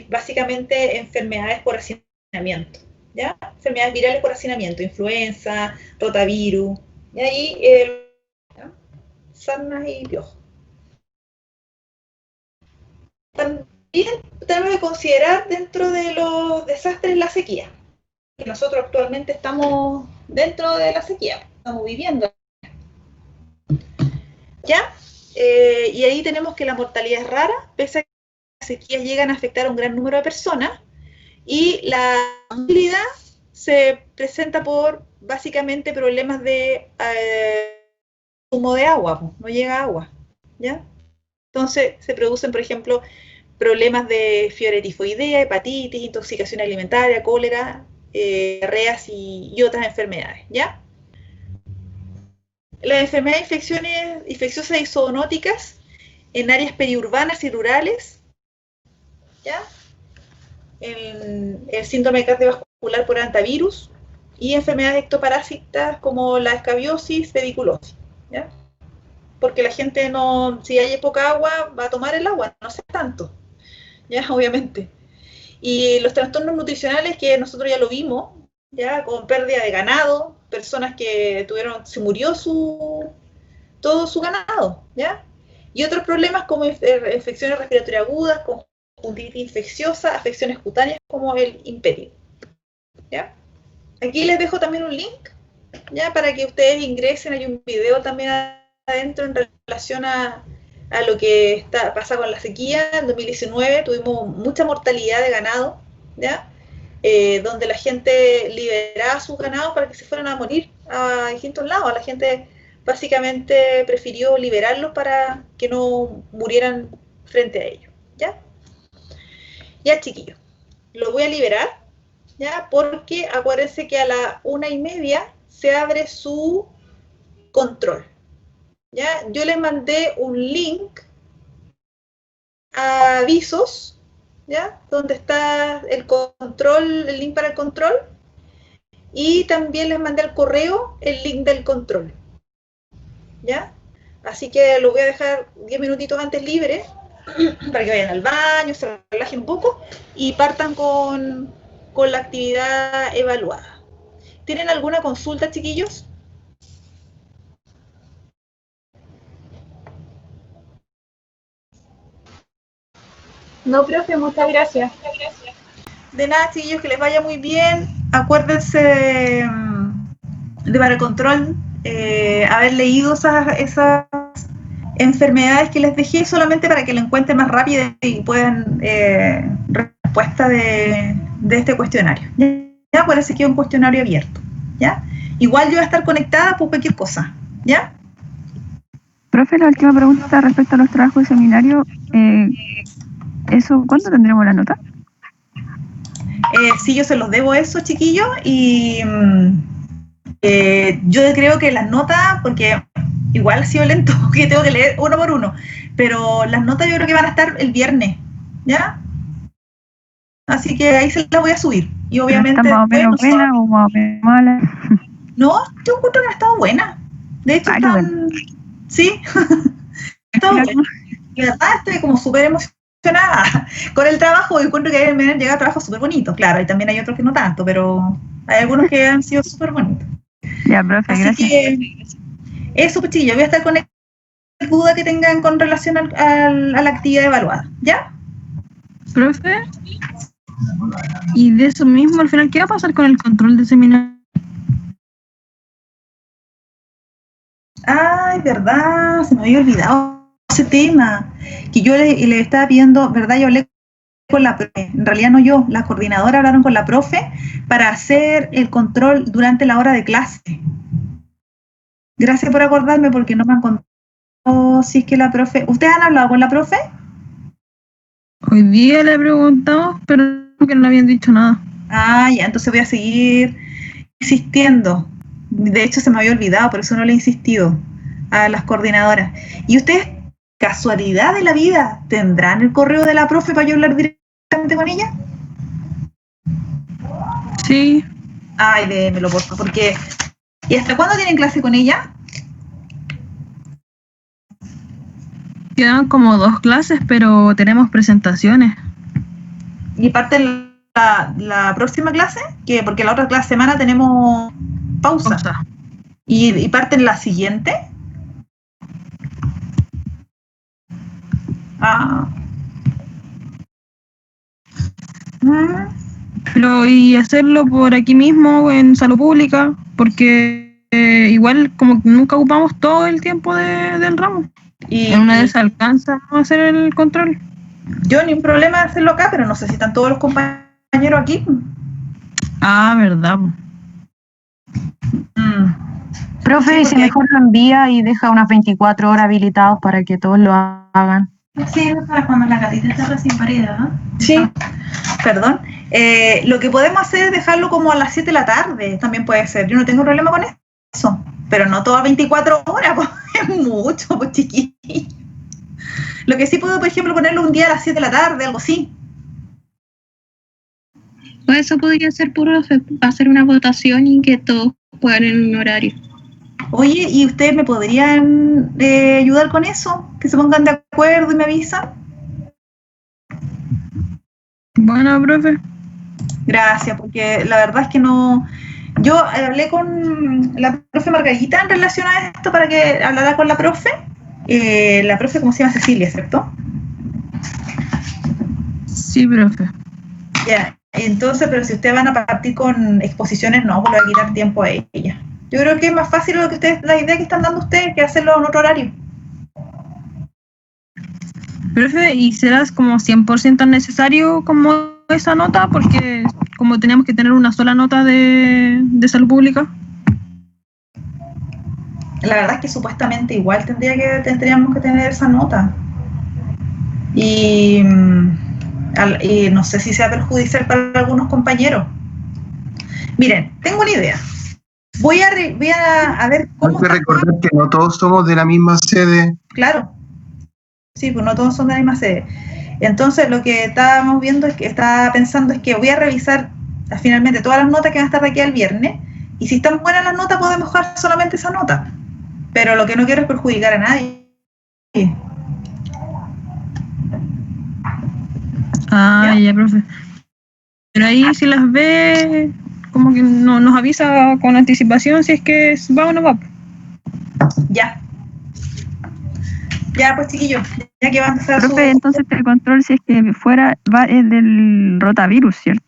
básicamente enfermedades por hacinamiento, ¿ya? Enfermedades virales por hacinamiento, influenza, rotavirus, y ahí sarnas y piojos. También tenemos que considerar dentro de los desastres la sequía, que nosotros actualmente estamos dentro de la sequía, estamos viviendo, ¿ya? Y ahí tenemos que la mortalidad es rara, pese a que las sequías llegan a afectar a un gran número de personas, y la movilidad se presenta por básicamente problemas de consumo de agua, no llega agua, ¿ya? Entonces se producen, por ejemplo, problemas de fiebre tifoidea, hepatitis, intoxicación alimentaria, cólera, diarreas y otras enfermedades, ¿ya? Las enfermedades infecciosas y zoonóticas en áreas periurbanas y rurales, ¿ya? El síndrome cardiovascular por hantavirus y enfermedades ectoparásitas como la escabiosis, pediculosis, ¿ya? Porque la gente no, si hay poca agua, va a tomar el agua, no sé tanto, ya, obviamente. Y los trastornos nutricionales, que nosotros ya lo vimos, ya, con pérdida de ganado, personas que se murió todo su ganado, ¿ya? Y otros problemas como infecciones respiratorias agudas, conjuntivitis infecciosa, afecciones cutáneas como el impetigo, ¿ya? Aquí les dejo también un link, ¿ya?, para que ustedes ingresen. Hay un video también adentro en relación a lo que pasa con la sequía. En 2019 tuvimos mucha mortalidad de ganado, ¿ya? Donde la gente liberaba sus ganados para que se fueran a morir a distintos lados. La gente básicamente prefirió liberarlos para que no murieran frente a ellos, ¿ya? Ya, chiquillos, los voy a liberar, ¿ya? Porque acuérdense que a las 1:30 se abre su control, ¿ya? Yo les mandé un link a avisos, ¿ya?, donde está el control, el link para el control, y también les mandé al correo el link del control, ¿ya? Así que lo voy a dejar 10 minutitos antes libre para que vayan al baño, se relajen un poco y partan con la actividad evaluada. ¿Tienen alguna consulta, chiquillos? No, profe, muchas gracias. De nada, chiquillos, que les vaya muy bien. Acuérdense de para el control haber leído esas enfermedades que les dejé solamente para que lo encuentren más rápido y puedan respuesta de este cuestionario. Ya, parece que es un cuestionario abierto. ¿Ya? Igual yo voy a estar conectada por cualquier cosa. ¿Ya? Profe, la última pregunta respecto a los trabajos de seminario, ¿eso cuándo tendremos la nota? Sí, yo se los debo eso, chiquillos, y yo creo que las notas, porque igual ha sido lento, que tengo que leer uno por uno, pero las notas yo creo que van a estar el viernes, ¿ya? Así que ahí se las voy a subir, y obviamente... ¿Están más o menos buenas o más o menos malas? No, yo encuentro que han estado buenas. De hecho, están... Sí, estado buenas. De verdad, estoy como súper emocionada con el trabajo y encuentro que me han llegado trabajos súper bonitos. Claro, y también hay otros que no tanto, pero hay algunos que han sido súper bonitos. Ya, profe, así gracias. Que eso, pues chiquillos, voy a estar con cualquier duda que tengan con relación a la actividad evaluada. ¿Ya? Profe, y de eso mismo, al final, ¿qué va a pasar con el control de seminario? Ay, verdad, se me había olvidado ese tema, que yo le estaba pidiendo, ¿verdad? Yo hablé con la profe, en realidad no yo, la coordinadora hablaron con la profe para hacer el control durante la hora de clase. Gracias por acordarme porque no me han contado si es que la profe... ¿Ustedes han hablado con la profe? Hoy día le preguntamos, pero que no le habían dicho nada. Ah, ya, entonces voy a seguir insistiendo. De hecho, se me había olvidado, por eso no le he insistido a las coordinadoras. ¿Y ustedes, casualidad de la vida, tendrán el correo de la profe para yo hablar directamente con ella? Sí. Ay, démelo, por favor, porque... ¿Y hasta cuándo tienen clase con ella? Quedan como 2 clases, pero tenemos presentaciones. ¿Y parten la próxima clase? ¿Qué? Porque la otra semana tenemos pausa. ¿Y parten la siguiente? Ah. Pero y hacerlo por aquí mismo en salud pública, porque igual como que nunca ocupamos todo el tiempo del ramo. Y en una vez alcanza a hacer el control. Yo ni un problema de hacerlo acá, pero no sé si están todos los compañeros aquí. Ah, verdad. Profe, Sí, si mejor lo envía y deja unas 24 horas habilitados para que todos lo hagan. Sí, para cuando la gatita está recién parida, ¿no? Sí, perdón. Lo que podemos hacer es dejarlo como a las 7 de la tarde, también puede ser. Yo no tengo problema con eso, pero no todas 24 horas, pues, es mucho, pues chiquillo. Lo que sí puedo, por ejemplo, ponerlo un día a las 7 de la tarde, algo así. O eso podría ser puro hacer una votación y que todos puedan en un horario. Oye, ¿y ustedes me podrían ayudar con eso? Que se pongan de acuerdo y me avisan. Bueno, profe. Gracias, porque la verdad es que no... Yo hablé con la profe Margarita en relación a esto para que hablara con la profe. La profe, ¿cómo se llama? Cecilia, ¿cierto? Sí, profe. Ya, entonces, pero si ustedes van a partir con exposiciones, no, pues le va a quitar tiempo a ella. Yo creo que es más fácil lo que ustedes, la idea que están dando ustedes que hacerlo en otro horario. Profe, ¿y será como 100% necesario como esa nota? Porque como teníamos que tener una sola nota de salud pública. La verdad es que supuestamente igual tendríamos que tener esa nota. Y no sé si sea perjudicial para algunos compañeros. Miren, tengo una idea. Voy a ver cómo... Hay que recordar que no todos somos de la misma sede. Claro. Sí, pues no todos son de la misma sede. Entonces lo que estábamos viendo estaba pensando es que voy a revisar finalmente todas las notas que van a estar de aquí al viernes, y si están buenas las notas podemos dejar solamente esa nota. Pero lo que no quiero es perjudicar a nadie. Ah, ya, profe. Pero ahí si las ve, como que no, nos avisa con anticipación si es que va o no va. Ya. Ya, pues chiquillos, ya que va a empezar Profe, entonces el control, si es que fuera, es del rotavirus, ¿cierto?